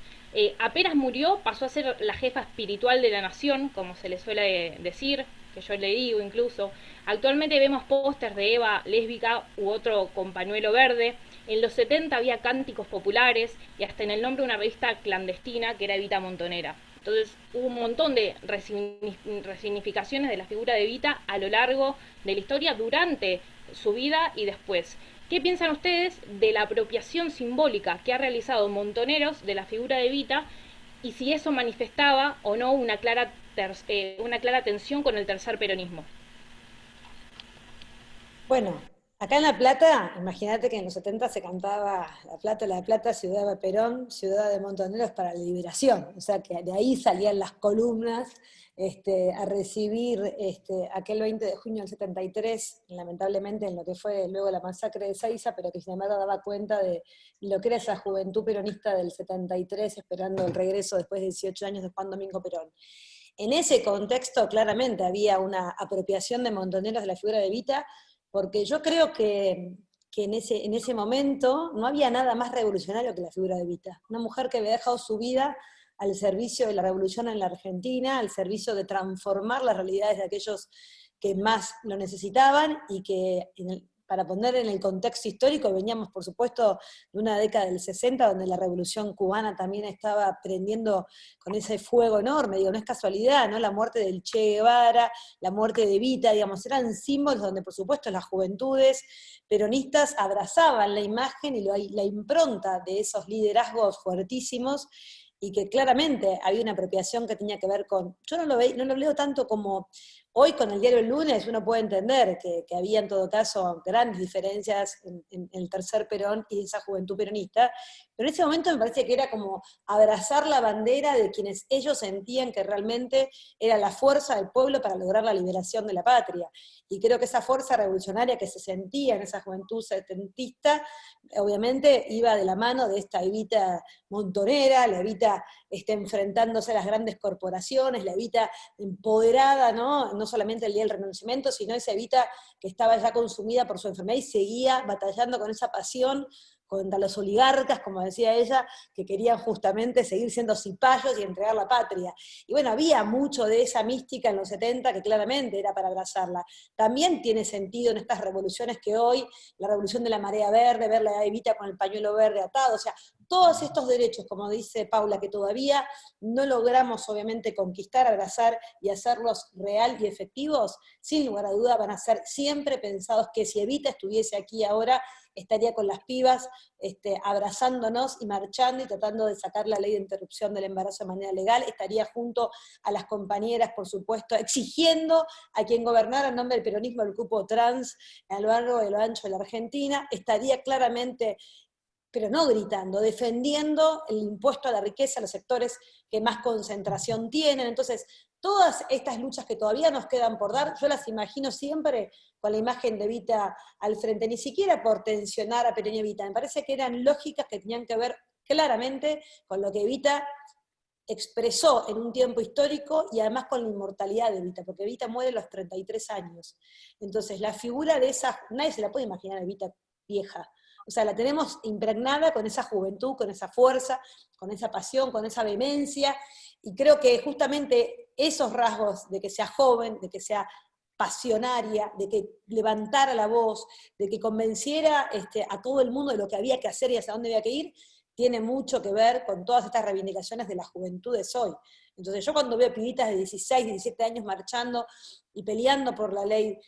Apenas murió, pasó a ser la jefa espiritual de la nación, como se le suele decir, que yo le digo incluso. Actualmente vemos pósters de Eva lésbica u otro con pañuelo verde. En los 70 había cánticos populares y hasta en el nombre de una revista clandestina que era Evita Montonera. Entonces hubo un montón de resignificaciones de la figura de Evita a lo largo de la historia, durante su vida y después. ¿Qué piensan ustedes de la apropiación simbólica que ha realizado Montoneros de la figura de Evita y si eso manifestaba o no una clara tensión con el tercer peronismo? Bueno, acá en La Plata, imagínate que en los 70 se cantaba La Plata, ciudad de Perón, ciudad de Montoneros para la liberación. O sea que de ahí salían las columnas a recibir aquel 20 de junio del 73, lamentablemente en lo que fue luego la masacre de Seiza, pero que sin embargo daba cuenta de lo que era esa juventud peronista del 73, esperando el regreso después de 18 años de Juan Domingo Perón. En ese contexto claramente había una apropiación de Montoneros de la figura de Evita, porque yo creo que en ese momento no había nada más revolucionario que la figura de Evita. Una mujer que había dejado su vida al servicio de la revolución en la Argentina, al servicio de transformar las realidades de aquellos que más lo necesitaban, y que para poner en el contexto histórico, veníamos por supuesto de una década del 60, donde la revolución cubana también estaba prendiendo con ese fuego enorme. Digo, no es casualidad, ¿no? La muerte del Che Guevara, la muerte de Evita, digamos, eran símbolos donde por supuesto las juventudes peronistas abrazaban la imagen y la impronta de esos liderazgos fuertísimos, y que claramente había una apropiación que tenía que ver con, yo no lo leo tanto como Hoy con el diario El Lunes uno puede entender que había en todo caso grandes diferencias en el tercer Perón y esa juventud peronista, pero en ese momento me parece que era como abrazar la bandera de quienes ellos sentían que realmente era la fuerza del pueblo para lograr la liberación de la patria. Y creo que esa fuerza revolucionaria que se sentía en esa juventud setentista, obviamente iba de la mano de esta Evita montonera, la Evita enfrentándose a las grandes corporaciones, la Evita empoderada, ¿no? No solamente el día del reconocimiento, sino esa Evita que estaba ya consumida por su enfermedad y seguía batallando con esa pasión contra los oligarcas, como decía ella, que querían justamente seguir siendo cipayos y entregar la patria. Y bueno, había mucho de esa mística en los 70 que claramente era para abrazarla. También tiene sentido en estas revoluciones que hoy, la revolución de la marea verde, ver la Evita con el pañuelo verde atado, o sea, todos estos derechos, como dice Paula, que todavía no logramos obviamente conquistar, abrazar y hacerlos real y efectivos, sin lugar a duda van a ser siempre pensados que si Evita estuviese aquí ahora, estaría con las pibas abrazándonos y marchando y tratando de sacar la ley de interrupción del embarazo de manera legal, estaría junto a las compañeras, por supuesto, exigiendo a quien gobernara en nombre del peronismo el cupo trans a lo largo y lo ancho de la Argentina, estaría claramente, pero no gritando, defendiendo el impuesto a la riqueza a los sectores que más concentración tienen. Entonces, todas estas luchas que todavía nos quedan por dar, yo las imagino siempre con la imagen de Evita al frente, ni siquiera por tensionar a Perón y Evita, me parece que eran lógicas que tenían que ver claramente con lo que Evita expresó en un tiempo histórico y además con la inmortalidad de Evita, porque Evita muere a los 33 años. Entonces, la figura de esa, nadie se la puede imaginar a Evita vieja. O sea, la tenemos impregnada con esa juventud, con esa fuerza, con esa pasión, con esa vehemencia, y creo que justamente esos rasgos de que sea joven, de que sea pasionaria, de que levantara la voz, de que convenciera a todo el mundo de lo que había que hacer y hacia dónde había que ir, tiene mucho que ver con todas estas reivindicaciones de la juventud de hoy. Entonces yo cuando veo pibitas de 16, 17 años marchando y peleando por la ley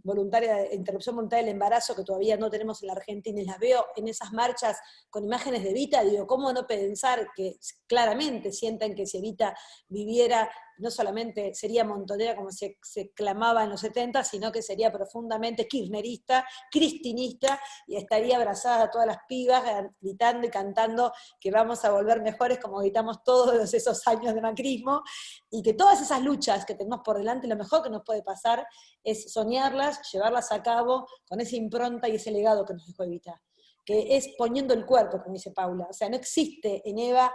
voluntaria, interrupción voluntaria del embarazo que todavía no tenemos en la Argentina, y las veo en esas marchas con imágenes de Evita, digo, ¿cómo no pensar que claramente sientan que si Evita viviera, no solamente sería montonera como se clamaba en los 70, sino que sería profundamente kirchnerista, cristinista, y estaría abrazada a todas las pibas, gritando y cantando que vamos a volver mejores como gritamos todos esos años de macrismo, y que todas esas luchas que tenemos por delante, lo mejor que nos puede pasar es soñarlas, llevarlas a cabo con esa impronta y ese legado que nos dejó Evita, que es poniendo el cuerpo, como dice Paula. O sea, no existe en Eva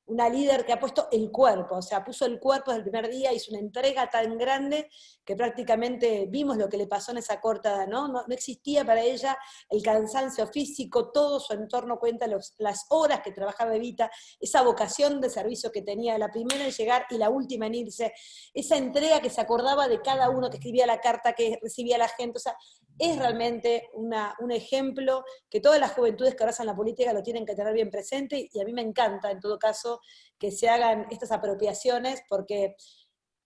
una líder que ha puesto el cuerpo, o sea, puso el cuerpo desde el primer día, hizo una entrega tan grande que prácticamente vimos lo que le pasó en esa corta edad, ¿no? No existía para ella el cansancio físico, todo su entorno cuenta las horas que trabajaba Evita, esa vocación de servicio que tenía, la primera en llegar y la última en irse, esa entrega que se acordaba de cada uno que escribía la carta, que recibía la gente, o sea, es realmente un ejemplo que todas las juventudes que abrazan la política lo tienen que tener bien presente, y a mí me encanta, en todo caso, que se hagan estas apropiaciones, porque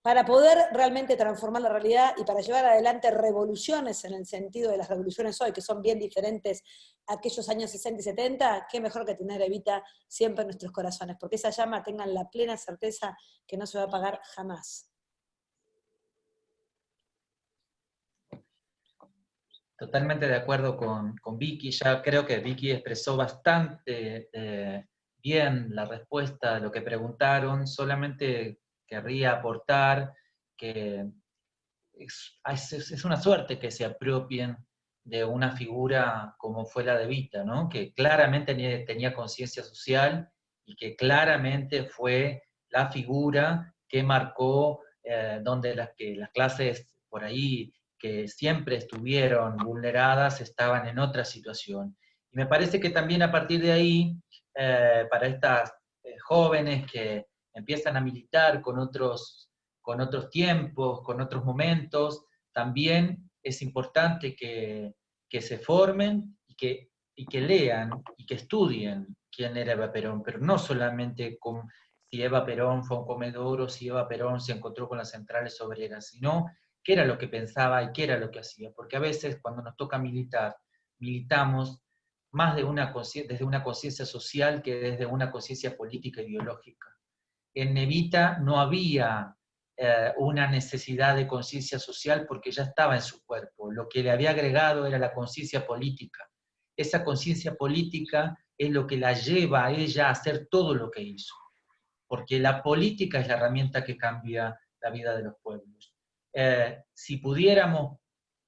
para poder realmente transformar la realidad y para llevar adelante revoluciones en el sentido de las revoluciones hoy, que son bien diferentes a aquellos años 60 y 70, qué mejor que tener a Evita siempre en nuestros corazones, porque esa llama tengan la plena certeza que no se va a apagar jamás. Totalmente de acuerdo con Vicky, ya creo que Vicky expresó bastante bien la respuesta a lo que preguntaron, solamente querría aportar que es una suerte que se apropien de una figura como fue la de Evita, ¿no? Que claramente tenía conciencia social y que claramente fue la figura que marcó donde las clases por ahí que siempre estuvieron vulneradas estaban en otra situación. Y me parece que también a partir de ahí, para estas jóvenes que empiezan a militar con otros tiempos, con otros momentos, también es importante que se formen y que lean y que estudien quién era Eva Perón, pero no solamente si Eva Perón fue un comedor o si Eva Perón se encontró con las centrales obreras, sino qué era lo que pensaba y qué era lo que hacía, porque a veces cuando nos toca militar, militamos más desde una conciencia social que desde una conciencia política e ideológica. En Evita no había una necesidad de conciencia social porque ya estaba en su cuerpo. Lo que le había agregado era la conciencia política. Esa conciencia política es lo que la lleva a ella a hacer todo lo que hizo. Porque la política es la herramienta que cambia la vida de los pueblos. Si pudiéramos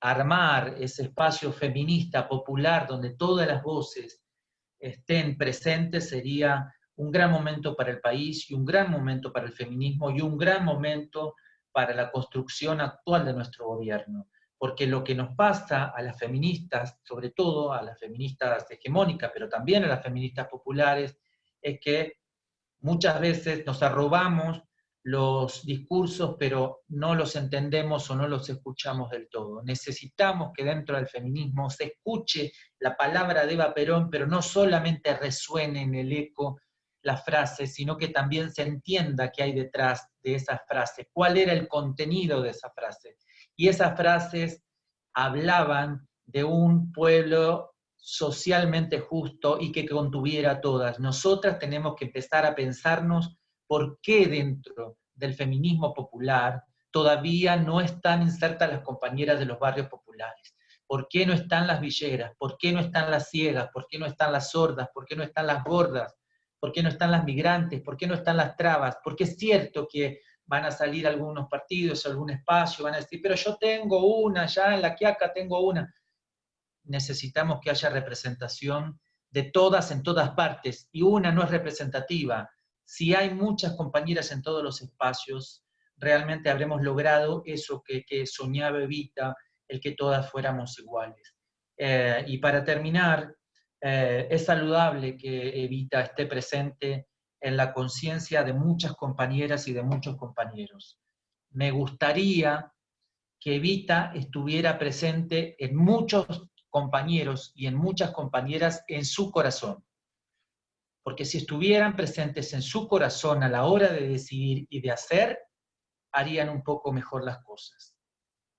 armar ese espacio feminista, popular, donde todas las voces estén presentes, sería un gran momento para el país y un gran momento para el feminismo y un gran momento para la construcción actual de nuestro gobierno. Porque lo que nos pasa a las feministas, sobre todo a las feministas hegemónicas, pero también a las feministas populares, es que muchas veces nos arrobamos los discursos, pero no los entendemos o no los escuchamos del todo. Necesitamos que dentro del feminismo se escuche la palabra de Eva Perón, pero no solamente resuene en el eco las frases, sino que también se entienda qué hay detrás de esas frases, cuál era el contenido de esas frases. Y esas frases hablaban de un pueblo socialmente justo y que contuviera a todas. Nosotras tenemos que empezar a pensarnos por qué dentro del feminismo popular todavía no están insertas las compañeras de los barrios populares. ¿Por qué no están las villeras? ¿Por qué no están las ciegas? ¿Por qué no están las sordas? ¿Por qué no están las gordas? ¿Por qué no están las migrantes? ¿Por qué no están las trabas? Porque es cierto que van a salir algunos partidos, algún espacio, van a decir, pero yo tengo una, ya en La Quiaca tengo una. Necesitamos que haya representación de todas en todas partes, y una no es representativa. Si hay muchas compañeras en todos los espacios, realmente habremos logrado eso que soñaba Evita, el que todas fuéramos iguales. Y para terminar, es saludable que Evita esté presente en la conciencia de muchas compañeras y de muchos compañeros. Me gustaría que Evita estuviera presente en muchos compañeros y en muchas compañeras en su corazón. Porque si estuvieran presentes en su corazón a la hora de decidir y de hacer, harían un poco mejor las cosas.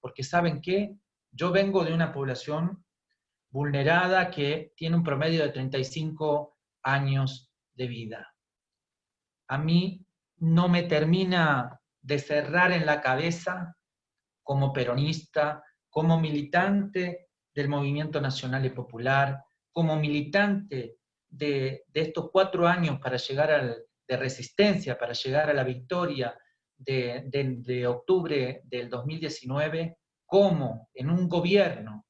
Porque ¿saben qué? Yo vengo de una población vulnerada que tiene un promedio de 35 años de vida. A mí no me termina de cerrar en la cabeza, como peronista, como militante del Movimiento Nacional y Popular, como militante de estos 4 años para llegar de resistencia, para llegar a la victoria de octubre del 2019, como en un gobierno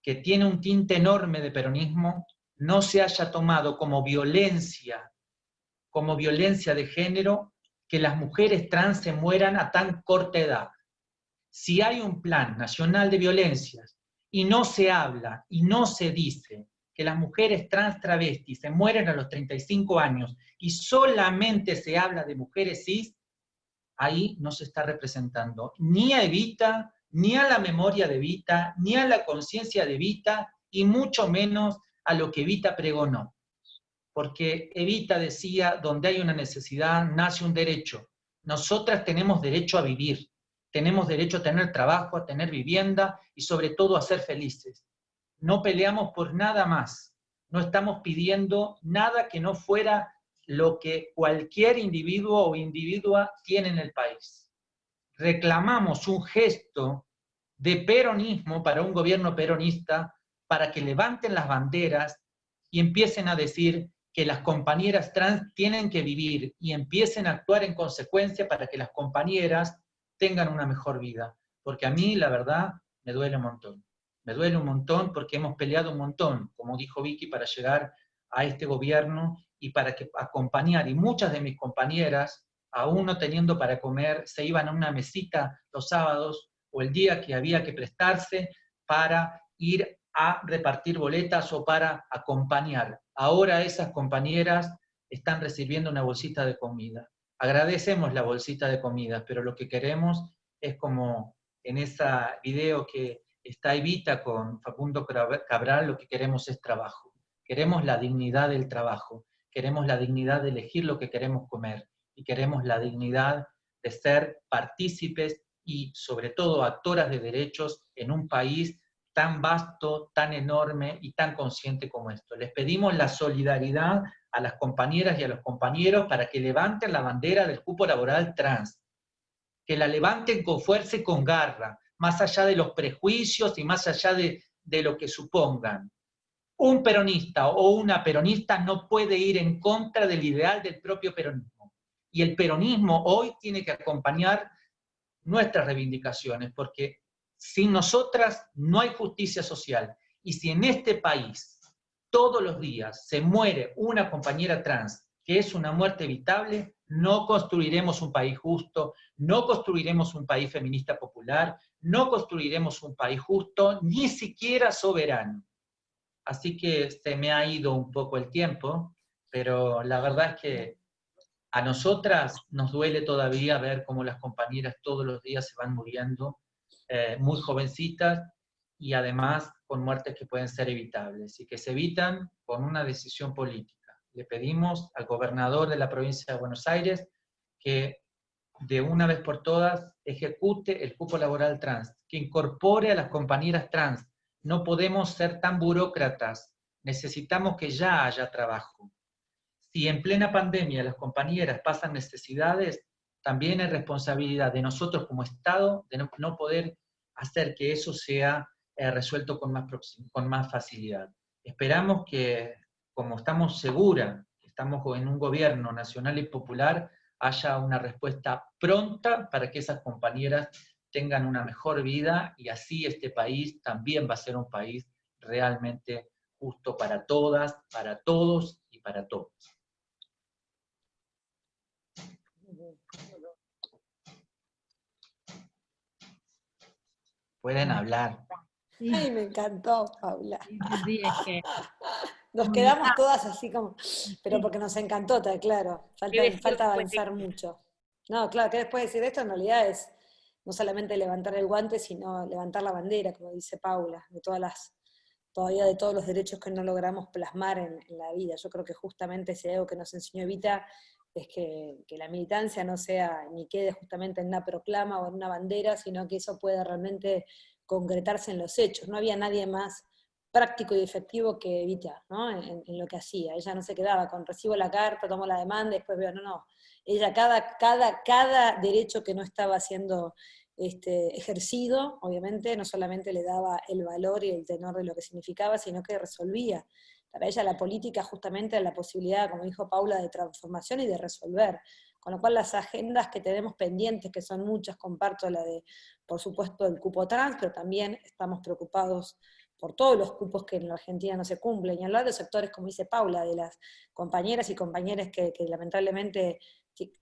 que tiene un tinte enorme de peronismo, no se haya tomado como violencia de género que las mujeres trans se mueran a tan corta edad. Si hay un plan nacional de violencias y no se habla y no se dice que las mujeres trans travestis se mueren a los 35 años y solamente se habla de mujeres cis, ahí no se está representando ni a Evita, ni a la memoria de Evita, ni a la conciencia de Evita, y mucho menos a lo que Evita pregonó. Porque Evita decía, donde hay una necesidad, nace un derecho. Nosotras tenemos derecho a vivir, tenemos derecho a tener trabajo, a tener vivienda y sobre todo a ser felices. No peleamos por nada más, no estamos pidiendo nada que no fuera lo que cualquier individuo o individua tiene en el país. Reclamamos un gesto de peronismo para un gobierno peronista, para que levanten las banderas y empiecen a decir que las compañeras trans tienen que vivir y empiecen a actuar en consecuencia para que las compañeras tengan una mejor vida. Porque a mí, la verdad, me duele un montón. Me duele un montón porque hemos peleado un montón, como dijo Vicky, para llegar a este gobierno y para acompañar. Y muchas de mis compañeras, aún no teniendo para comer, se iban a una mesita los sábados o el día que había que prestarse para ir a repartir boletas o para acompañar. Ahora esas compañeras están recibiendo una bolsita de comida. Agradecemos la bolsita de comida, pero lo que queremos es, como en ese video que está Evita con Facundo Cabral, lo que queremos es trabajo. Queremos la dignidad del trabajo, queremos la dignidad de elegir lo que queremos comer y queremos la dignidad de ser partícipes y sobre todo actoras de derechos en un país tan vasto, tan enorme y tan consciente como esto. Les pedimos la solidaridad a las compañeras y a los compañeros para que levanten la bandera del cupo laboral trans, que la levanten con fuerza y con garra, más allá de los prejuicios y más allá de lo que supongan. Un peronista o una peronista no puede ir en contra del ideal del propio peronismo. Y el peronismo hoy tiene que acompañar nuestras reivindicaciones, porque sin nosotras no hay justicia social. Y si en este país todos los días se muere una compañera trans, que es una muerte evitable, no construiremos un país justo, no construiremos un país feminista popular, no construiremos un país justo, ni siquiera soberano. Así que se me ha ido un poco el tiempo, pero la verdad es que a nosotras nos duele todavía ver cómo las compañeras todos los días se van muriendo, muy jovencitas, y además con muertes que pueden ser evitables, y que se evitan con una decisión política. Le pedimos al gobernador de la provincia de Buenos Aires que de una vez por todas ejecute el cupo laboral trans, que incorpore a las compañeras trans. No podemos ser tan burócratas, necesitamos que ya haya trabajo. Si en plena pandemia las compañeras pasan necesidades, también es responsabilidad de nosotros como Estado de no poder hacer que eso sea resuelto con más facilidad. Esperamos que, como estamos seguras, estamos en un gobierno nacional y popular, haya una respuesta pronta para que esas compañeras tengan una mejor vida, y así este país también va a ser un país realmente justo para todas, para todos y para todos. Pueden hablar. Sí, Ay, me encantó, Paula. sí, es que Nos quedamos movilizar, todas así como, pero sí, porque nos encantó, está claro. ¿Qué decir Falta después de avanzar mucho. No, claro, que después de decir esto en realidad es no solamente levantar el guante, sino levantar la bandera, como dice Paula, todavía de todos los derechos que no logramos plasmar en la vida. Yo creo que justamente ese algo que nos enseñó Evita es que la militancia no sea ni quede justamente en una proclama o en una bandera, sino que eso pueda realmente concretarse en los hechos. No había nadie más práctico y efectivo que Evita, ¿no? En lo que hacía. Ella no se quedaba con recibo la carta, tomo la demanda y después veo, no. Ella cada derecho que no estaba siendo ejercido, obviamente, no solamente le daba el valor y el tenor de lo que significaba, sino que resolvía. Para ella la política justamente es la posibilidad, como dijo Paula, de transformación y de resolver. Con lo cual las agendas que tenemos pendientes, que son muchas, comparto la de, por supuesto, el cupo trans, pero también estamos preocupados por todos los cupos que en la Argentina no se cumplen, y hablar de sectores, como dice Paula, de las compañeras y compañeros que lamentablemente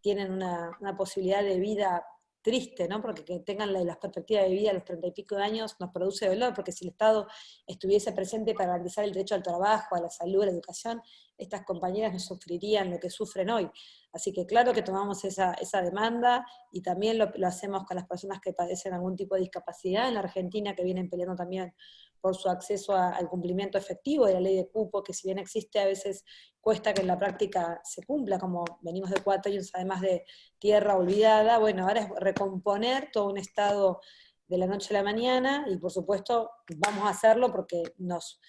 tienen una posibilidad de vida triste, ¿no? Porque que tengan las perspectivas de vida a los 30 y pico de años nos produce dolor, porque si el Estado estuviese presente para garantizar el derecho al trabajo, a la salud, a la educación, estas compañeras no sufrirían lo que sufren hoy. Así que claro que tomamos esa demanda, y también lo hacemos con las personas que padecen algún tipo de discapacidad en la Argentina, que vienen peleando también por su acceso al cumplimiento efectivo de la ley de cupo, que si bien existe, a veces cuesta que en la práctica se cumpla, como venimos de 4 años además de tierra olvidada. Bueno, ahora es recomponer todo un Estado de la noche a la mañana, y por supuesto vamos a hacerlo porque nos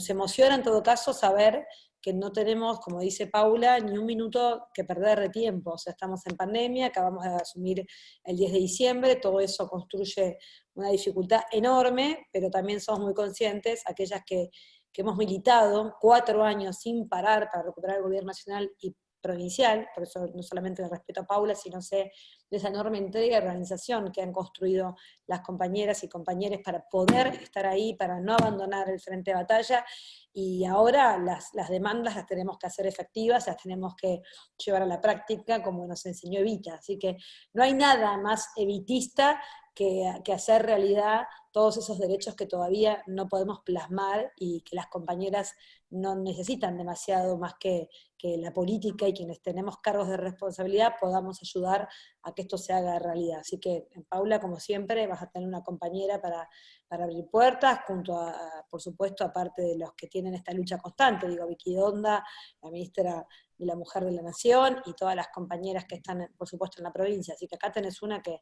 emociona en todo caso saber que no tenemos, como dice Paula, ni un minuto que perder de tiempo. O sea, estamos en pandemia, acabamos de asumir el 10 de diciembre, todo eso construye una dificultad enorme, pero también somos muy conscientes, aquellas que hemos militado 4 años sin parar para recuperar el gobierno nacional y provincial, por eso no solamente le respeto a Paula, sino sé de esa enorme entrega y organización que han construido las compañeras y compañeros para poder estar ahí, para no abandonar el frente de batalla, y ahora las demandas las tenemos que hacer efectivas, las tenemos que llevar a la práctica, como nos enseñó Evita. Así que no hay nada más evitista que hacer realidad todos esos derechos que todavía no podemos plasmar, y que las compañeras no necesitan demasiado más que la política y quienes tenemos cargos de responsabilidad podamos ayudar a que esto se haga realidad. Así que, Paula, como siempre, vas a tener una compañera para abrir puertas, junto a, por supuesto, aparte de los que tienen esta lucha constante, digo, Vicky Donda, la ministra de la Mujer de la Nación, y todas las compañeras que están, por supuesto, en la provincia. Así que acá tenés una que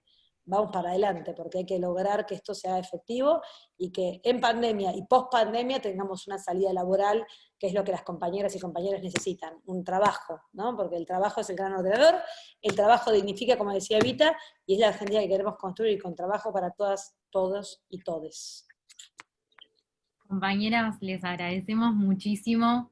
vamos para adelante, porque hay que lograr que esto sea efectivo y que en pandemia y post pandemia tengamos una salida laboral, que es lo que las compañeras y compañeros necesitan, un trabajo, ¿no? Porque el trabajo es el gran ordenador, el trabajo dignifica, como decía Evita, y es la Argentina que queremos construir con trabajo para todas, todos y todes. Compañeras, les agradecemos muchísimo.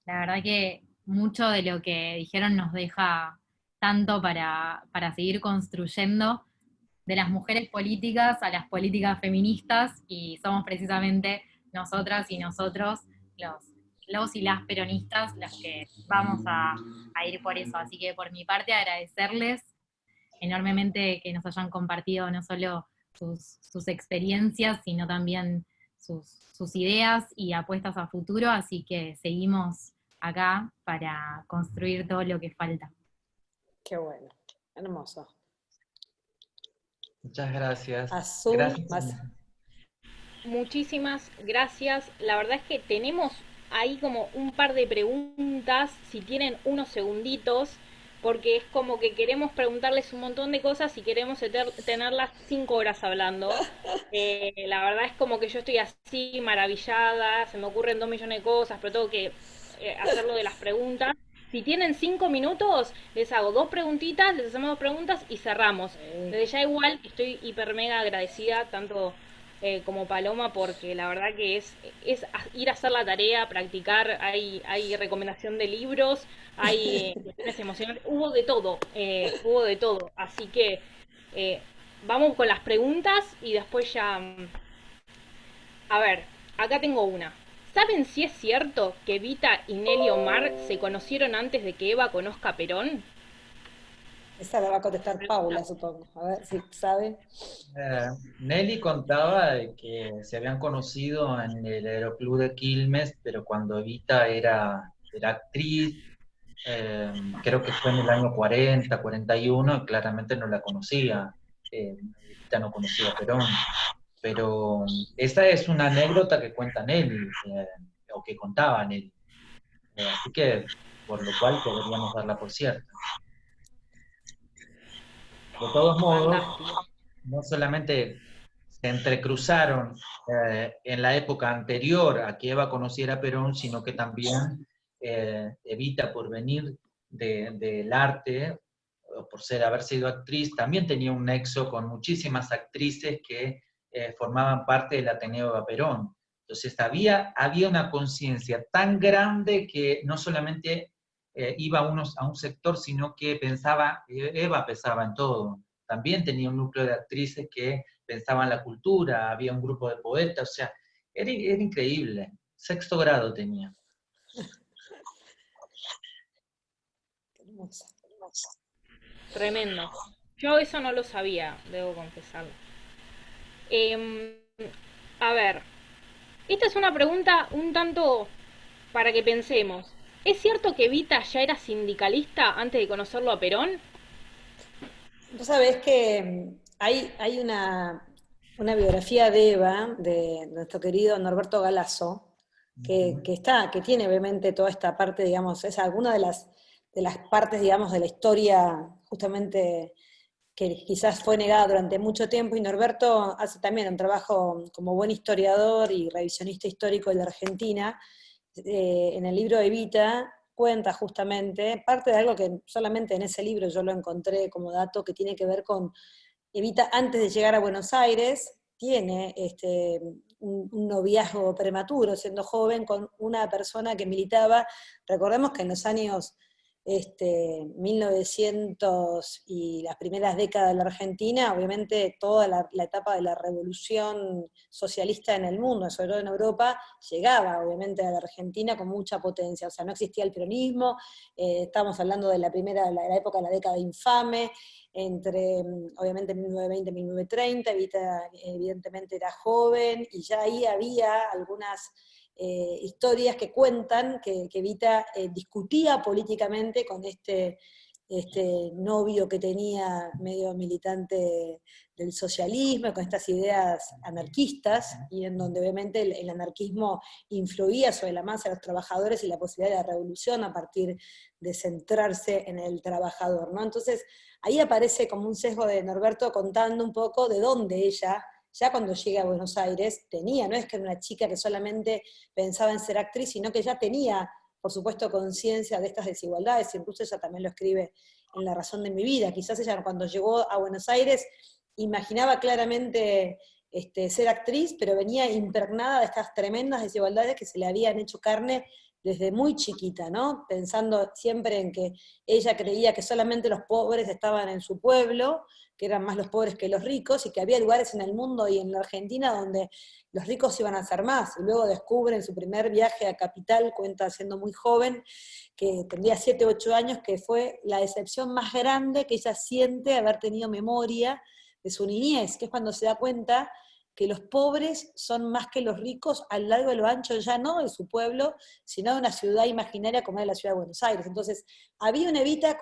La verdad que mucho de lo que dijeron nos deja tanto para seguir construyendo, de las mujeres políticas a las políticas feministas, y somos precisamente nosotras y nosotros, los y las peronistas, las que vamos a ir por eso. Así que por mi parte agradecerles enormemente que nos hayan compartido no solo sus experiencias, sino también sus ideas y apuestas a futuro, así que seguimos acá para construir todo lo que falta. Qué bueno, hermoso. Muchas gracias. Azul, Gracias. más. Muchísimas gracias. La verdad es que tenemos ahí como un par de preguntas, si tienen unos segunditos, porque es como que queremos preguntarles un montón de cosas y queremos tenerlas 5 horas hablando. La verdad es como que yo estoy así maravillada, se me ocurren 2 millones de cosas, pero tengo que hacerlo de las preguntas. Si tienen 5 minutos, les hago 2 preguntitas, les hacemos 2 preguntas y cerramos. Desde ya igual estoy hiper mega agradecida, tanto como Paloma, porque la verdad que es ir a hacer la tarea, practicar, hay recomendación de libros, hay cuestiones emocionales, hubo de todo, así que vamos con las preguntas y después ya... A ver, acá tengo una. ¿Saben si es cierto que Evita y Nelly Omar se conocieron antes de que Eva conozca a Perón? Esa la va a contestar Paula, supongo. A ver si sabe. Nelly contaba de que se habían conocido en el Aeroclub de Quilmes, pero cuando Evita era actriz, creo que fue en el año 40, 41, claramente no la conocía. Evita no conocía a Perón. Pero esa es una anécdota que cuenta Nelly, o que contaba Nelly. Así que, por lo cual, deberíamos darla por cierta. De todos modos, Fantástico. no solamente se entrecruzaron en la época anterior a que Eva conociera a Perón, sino que también Evita, por venir del arte, o por haber sido actriz, también tenía un nexo con muchísimas actrices que formaban parte del Ateneo Eva Perón. Entonces había una conciencia tan grande que no solamente iba a un sector, sino que Eva pensaba en todo. También tenía un núcleo de actrices que pensaban la cultura, había un grupo de poetas, o sea, era increíble. 6º grado tenía. Hermosa. Tremendo. Yo eso no lo sabía, debo confesarlo. Em, a ver, esta es una pregunta un tanto para que pensemos. ¿Es cierto que Evita ya era sindicalista antes de conocerlo a Perón? Vos sabés que hay una biografía de Eva, de nuestro querido Norberto Galasso, que tiene obviamente toda esta parte, digamos, es alguna de las partes, digamos, de la historia justamente que quizás fue negada durante mucho tiempo, y Norberto hace también un trabajo como buen historiador y revisionista histórico de la Argentina. En el libro de Evita cuenta justamente parte de algo que solamente en ese libro yo lo encontré como dato, que tiene que ver con Evita antes de llegar a Buenos Aires, tiene un noviazgo prematuro, siendo joven, con una persona que militaba, recordemos que en los años 1900 y las primeras décadas de la Argentina, obviamente toda la etapa de la revolución socialista en el mundo, sobre todo en Europa, llegaba obviamente a la Argentina con mucha potencia, o sea, no existía el peronismo, estábamos hablando de la época de la década infame, entre obviamente 1920 y 1930, Evita evidentemente era joven, y ya ahí había algunas historias que cuentan que Evita discutía políticamente con este novio que tenía medio militante del socialismo, con estas ideas anarquistas, y en donde obviamente el anarquismo influía sobre la masa de los trabajadores y la posibilidad de la revolución a partir de centrarse en el trabajador, ¿no? Entonces, ahí aparece como un sesgo de Norberto contando un poco de dónde ella, ya cuando llega a Buenos Aires, tenía, no es que era una chica que solamente pensaba en ser actriz, sino que ya tenía, por supuesto, conciencia de estas desigualdades, incluso ella también lo escribe en La razón de mi vida. Quizás ella cuando llegó a Buenos Aires imaginaba claramente ser actriz, pero venía impregnada de estas tremendas desigualdades que se le habían hecho carne desde muy chiquita, ¿no? Pensando siempre en que ella creía que solamente los pobres estaban en su pueblo, que eran más los pobres que los ricos, y que había lugares en el mundo y en la Argentina donde los ricos iban a ser más. Y luego descubre en su primer viaje a Capital, cuenta siendo muy joven, que tendría 7 u 8 años, que fue la decepción más grande que ella siente haber tenido memoria de su niñez, que es cuando se da cuenta que los pobres son más que los ricos a lo largo y lo ancho, ya no de su pueblo, sino de una ciudad imaginaria como era la ciudad de Buenos Aires. Entonces, había una Evita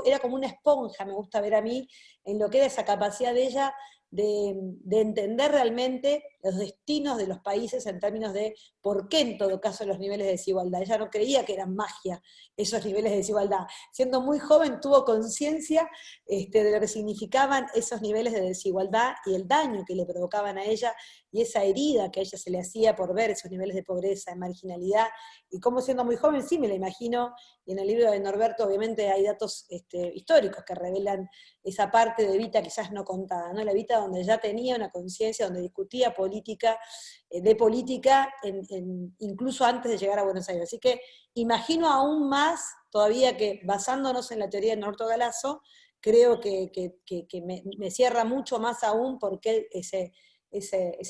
era como una esponja, me gusta ver a mí, en lo que era esa capacidad de ella de entender realmente los destinos de los países en términos de por qué en todo caso los niveles de desigualdad. Ella no creía que eran magia esos niveles de desigualdad. Siendo muy joven tuvo conciencia de lo que significaban esos niveles de desigualdad y el daño que le provocaban a ella y esa herida que a ella se le hacía por ver esos niveles de pobreza, de marginalidad, y cómo siendo muy joven, sí me la imagino, y en el libro de Norberto obviamente hay datos históricos que revelan esa parte de Evita quizás no contada, ¿no? La Evita donde ya tenía una conciencia, donde discutía política, incluso antes de llegar a Buenos Aires. Así que imagino aún más, todavía que basándonos en la teoría de Norberto Galasso, creo que me cierra mucho más aún porque ese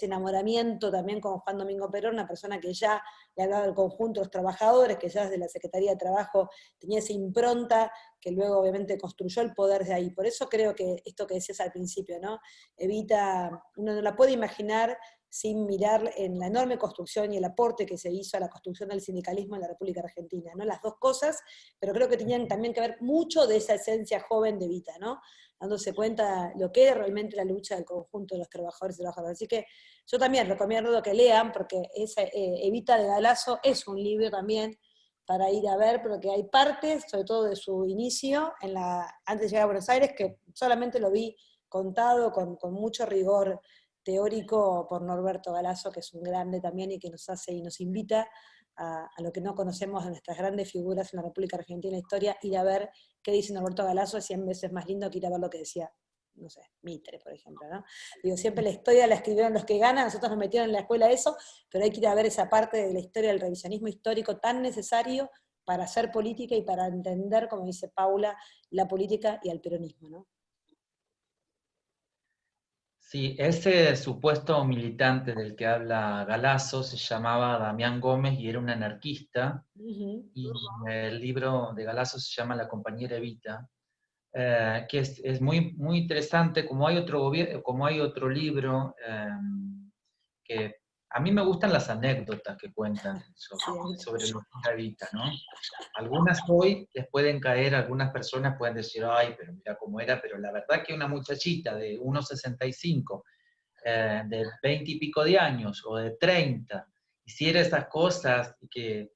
enamoramiento también con Juan Domingo Perón, una persona que ya le hablaba del conjunto de los trabajadores, que ya desde la Secretaría de Trabajo tenía esa impronta que luego obviamente construyó el poder de ahí. Por eso creo que esto que decías al principio, ¿no? Evita, uno no la puede imaginar sin mirar en la enorme construcción y el aporte que se hizo a la construcción del sindicalismo en la República Argentina, ¿no? Las dos cosas, pero creo que tenían también que ver mucho de esa esencia joven de Evita, ¿no? Dándose cuenta lo que era realmente la lucha del conjunto de los trabajadores y trabajadoras. Así que yo también recomiendo que lean, porque Evita de Galasso es un libro también para ir a ver, porque hay partes, sobre todo de su inicio, antes de llegar a Buenos Aires, que solamente lo vi contado con mucho rigor teórico por Norberto Galasso, que es un grande también y que nos hace y nos invita a lo que no conocemos de nuestras grandes figuras en la República Argentina, la historia, ir a ver qué dice Norberto Galasso es 100 veces más lindo que ir a ver lo que decía, no sé, Mitre, por ejemplo, ¿no? Digo, siempre la historia la escribieron los que ganan, nosotros nos metieron en la escuela eso, pero hay que ir a ver esa parte de la historia del revisionismo histórico tan necesario para hacer política y para entender, como dice Paula, la política y el peronismo, ¿no? Sí, ese supuesto militante del que habla Galasso se llamaba Damián Gómez y era un anarquista, y el libro de Galasso se llama La compañera Evita, que es muy, muy interesante, como hay otro libro que a mí me gustan las anécdotas que cuentan sobre lo que es Evita, ¿no? Algunas hoy les pueden caer, algunas personas pueden decir, ay, pero mira cómo era, pero la verdad que una muchachita de 1,65, de 20 y pico de años, o de 30, hiciera esas cosas y que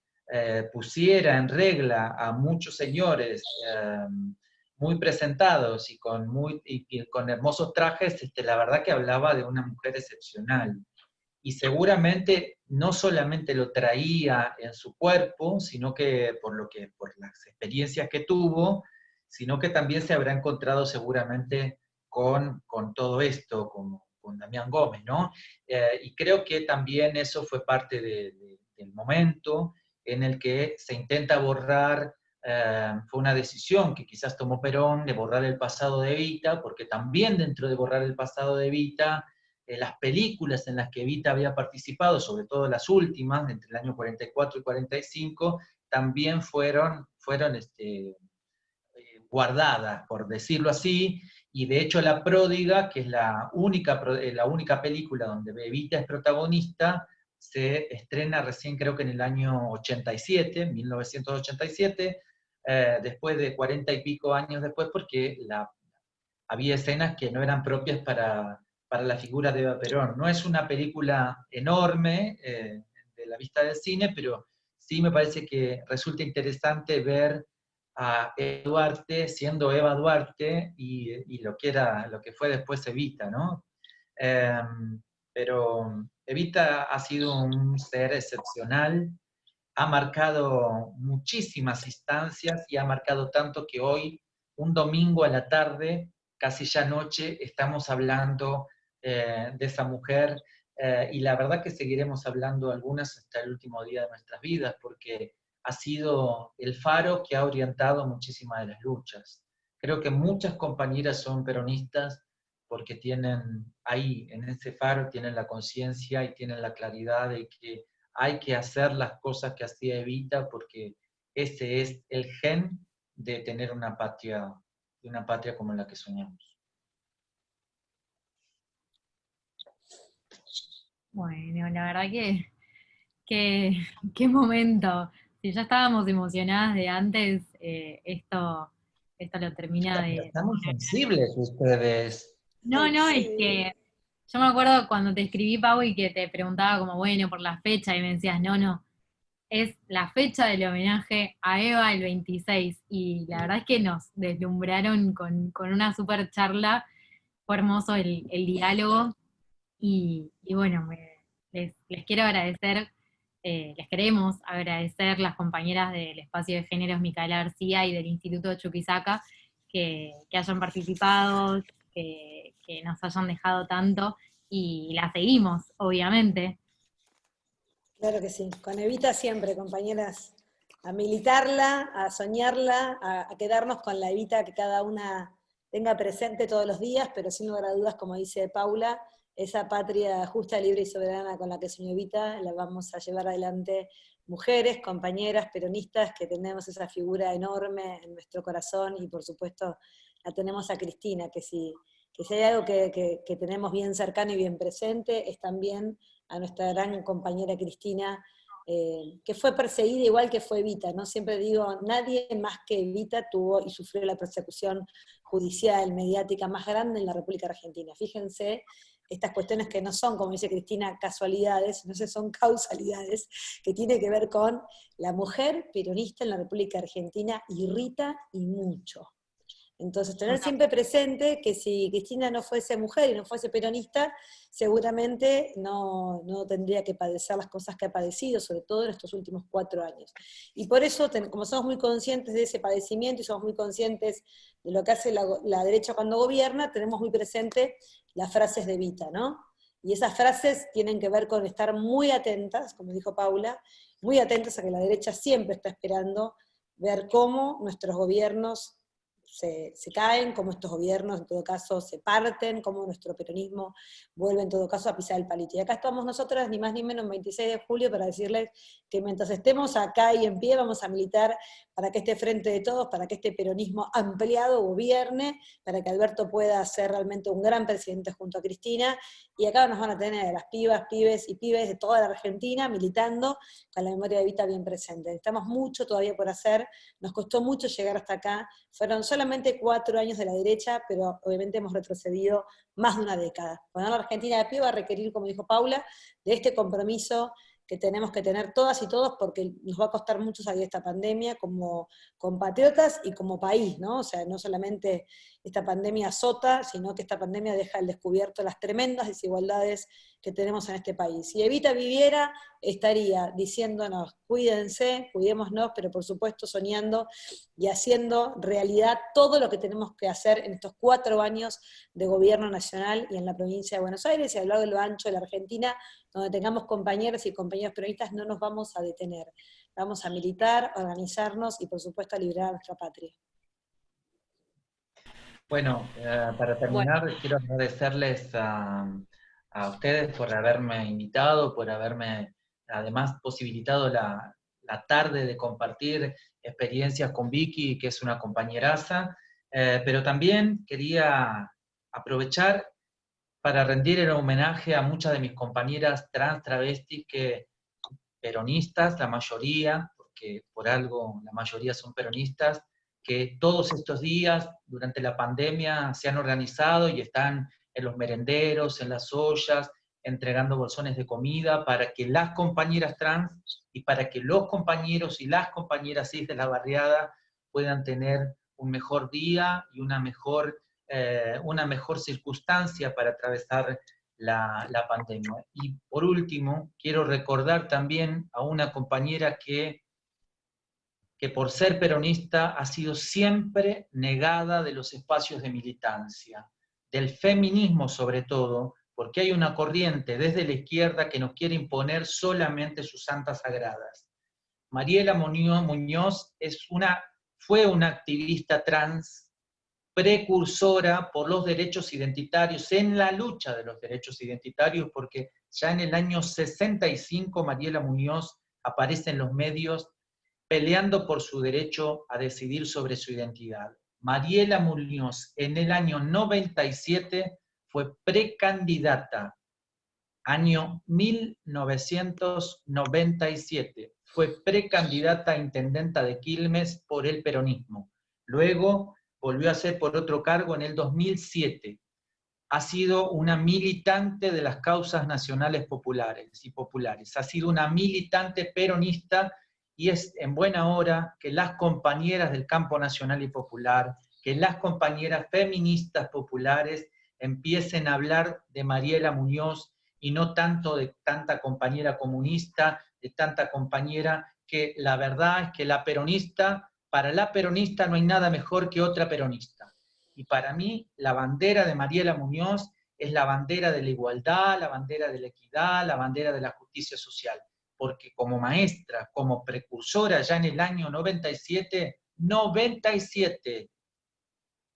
pusiera en regla a muchos señores muy presentados y con hermosos trajes, la verdad que hablaba de una mujer excepcional. Y seguramente no solamente lo traía en su cuerpo, sino que por las experiencias que tuvo, sino que también se habrá encontrado seguramente con todo esto, con Damián Gómez, ¿no? Y creo que también eso fue parte del momento en el que se intenta borrar, fue una decisión que quizás tomó Perón de borrar el pasado de Evita, porque también dentro de borrar el pasado de Evita, las películas en las que Evita había participado, sobre todo las últimas, entre el año 44 y 45, también fueron guardadas, por decirlo así, y de hecho La Pródiga, que es la única película donde Evita es protagonista, se estrena recién creo que en el año 87, 1987, después de 40 y pico años después, porque había escenas que no eran propias para la figura de Eva Perón. No es una película enorme de la vista del cine, pero sí me parece que resulta interesante ver a Eva Duarte siendo Eva Duarte y lo que fue después Evita, ¿no? Pero Evita ha sido un ser excepcional, ha marcado muchísimas instancias y ha marcado tanto que hoy, un domingo a la tarde, casi ya noche, estamos hablando de esa mujer y la verdad que seguiremos hablando algunas hasta el último día de nuestras vidas, porque ha sido el faro que ha orientado muchísimas de las luchas. Creo que muchas compañeras son peronistas porque tienen ahí, en ese faro, tienen la conciencia y tienen la claridad de que hay que hacer las cosas que hacía Evita porque ese es el gen de tener una patria como la que soñamos. Bueno, la verdad qué momento. Si ya estábamos emocionadas de antes, esto lo termina de... Están muy sensibles ustedes. No, no, es que yo me acuerdo cuando te escribí, Pau, y que te preguntaba como, bueno, por la fecha, y me decías, no, no, es la fecha del homenaje a Eva el 26, y la verdad es que nos deslumbraron con una super charla, fue hermoso el diálogo, y bueno, les quiero agradecer, les queremos agradecer las compañeras del Espacio de Géneros Micaela García y del Instituto Chuquisaca que hayan participado, que nos hayan dejado tanto, y la seguimos, obviamente. Claro que sí, con Evita siempre, compañeras, a militarla, a soñarla, a quedarnos con la Evita que cada una tenga presente todos los días, pero sin lugar a dudas, como dice Paula, esa patria justa, libre y soberana con la que soñó Evita, la vamos a llevar adelante mujeres, compañeras, peronistas, que tenemos esa figura enorme en nuestro corazón, y por supuesto la tenemos a Cristina, que si hay algo que tenemos bien cercano y bien presente, es también a nuestra gran compañera Cristina, que fue perseguida igual que fue Evita, ¿no? Siempre digo, nadie más que Evita tuvo y sufrió la persecución judicial, mediática más grande en la República Argentina. Fíjense, estas cuestiones que no son, como dice Cristina, casualidades, no sé, son causalidades, que tiene que ver con la mujer peronista en la República Argentina, irrita y mucho. Entonces, tener siempre presente que si Cristina no fuese mujer y no fuese peronista, seguramente no tendría que padecer las cosas que ha padecido, sobre todo en estos últimos 4 años. Y por eso, como somos muy conscientes de ese padecimiento y somos muy conscientes de lo que hace la derecha cuando gobierna, tenemos muy presente las frases de Evita, ¿no? Y esas frases tienen que ver con estar muy atentas, como dijo Paula, muy atentas a que la derecha siempre está esperando ver cómo nuestros gobiernos se caen, cómo estos gobiernos en todo caso se parten, cómo nuestro peronismo vuelve en todo caso a pisar el palito. Y acá estamos nosotras, ni más ni menos, el 26 de julio, para decirles que mientras estemos acá y en pie, vamos a militar para que este Frente de Todos, para que este peronismo ampliado gobierne, para que Alberto pueda ser realmente un gran presidente junto a Cristina, y acá nos van a tener a las pibas, pibes y pibes de toda la Argentina militando con la memoria de Evita bien presente. Necesitamos mucho todavía por hacer, nos costó mucho llegar hasta acá, fueron solamente 4 años de la derecha, pero obviamente hemos retrocedido más de una década. Poner la Argentina de pie va a requerir, como dijo Paula, de este compromiso que tenemos que tener todas y todos, porque nos va a costar mucho salir de esta pandemia como compatriotas y como país, ¿no? O sea, no solamente esta pandemia azota, sino que esta pandemia deja al descubierto las tremendas desigualdades que tenemos en este país. Si Evita viviera, estaría diciéndonos, cuídense, cuidémonos, pero por supuesto soñando y haciendo realidad todo lo que tenemos que hacer en estos 4 años de gobierno nacional y en la provincia de Buenos Aires y a lo largo de lo ancho de la Argentina, donde tengamos compañeras y compañeros peronistas, no nos vamos a detener. Vamos a militar, a organizarnos y por supuesto a liberar a nuestra patria. Bueno, para terminar, quiero agradecerles a ustedes por haberme invitado, por haberme además posibilitado la tarde de compartir experiencias con Vicky, que es una compañeraza, pero también quería aprovechar para rendir el homenaje a muchas de mis compañeras trans, travestis, peronistas, la mayoría, porque por algo la mayoría son peronistas, que todos estos días durante la pandemia se han organizado y están en los merenderos, en las ollas, entregando bolsones de comida para que las compañeras trans y para que los compañeros y las compañeras cis de la barriada puedan tener un mejor día y una mejor circunstancia para atravesar la pandemia. Y por último, quiero recordar también a una compañera que por ser peronista ha sido siempre negada de los espacios de militancia, del feminismo sobre todo, porque hay una corriente desde la izquierda que nos quiere imponer solamente sus santas sagradas. Mariela Muñoz fue una activista trans precursora por los derechos identitarios, en la lucha de los derechos identitarios, porque ya en el año 65 Mariela Muñoz aparece en los medios peleando por su derecho a decidir sobre su identidad. Mariela Muñoz en el año 97 fue precandidata, año 1997, fue precandidata a intendenta de Quilmes por el peronismo. Luego volvió a ser por otro cargo en el 2007. Ha sido una militante de las causas nacionales populares y populares. Ha sido una militante peronista y es en buena hora que las compañeras del campo nacional y popular, que las compañeras feministas populares empiecen a hablar de Mariela Muñoz y no tanto de tanta compañera comunista, de tanta compañera que la verdad es que para la peronista no hay nada mejor que otra peronista. Y para mí la bandera de Mariela Muñoz es la bandera de la igualdad, la bandera de la equidad, la bandera de la justicia social. Porque como maestra, como precursora ya en el año 97,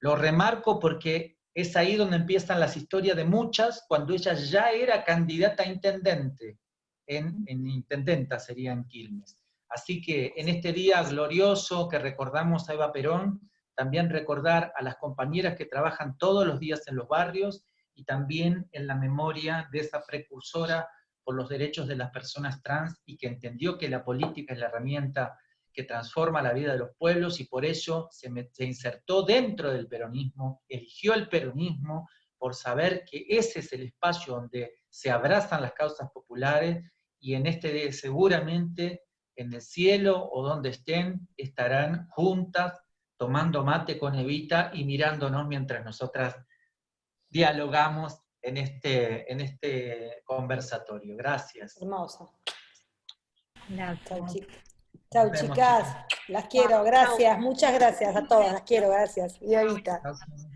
lo remarco porque es ahí donde empiezan las historias de muchas, cuando ella ya era candidata a intendente, en intendenta sería en Quilmes. Así que en este día glorioso que recordamos a Eva Perón, también recordar a las compañeras que trabajan todos los días en los barrios y también en la memoria de esa precursora por los derechos de las personas trans y que entendió que la política es la herramienta que transforma la vida de los pueblos y por ello se insertó dentro del peronismo, eligió el peronismo por saber que ese es el espacio donde se abrazan las causas populares y en este día seguramente en el cielo o donde estén estarán juntas tomando mate con Evita y mirándonos mientras nosotras dialogamos en este conversatorio. Gracias. Hermoso. Chau, Gracias. chicas. Chau, Nos vemos, chicas. chicas. Las quiero, gracias. Muchas gracias a todas. Las quiero, gracias. Y ahorita. Gracias.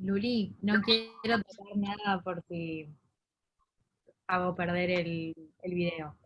Luli, no quiero tocar nada por si hago perder el video.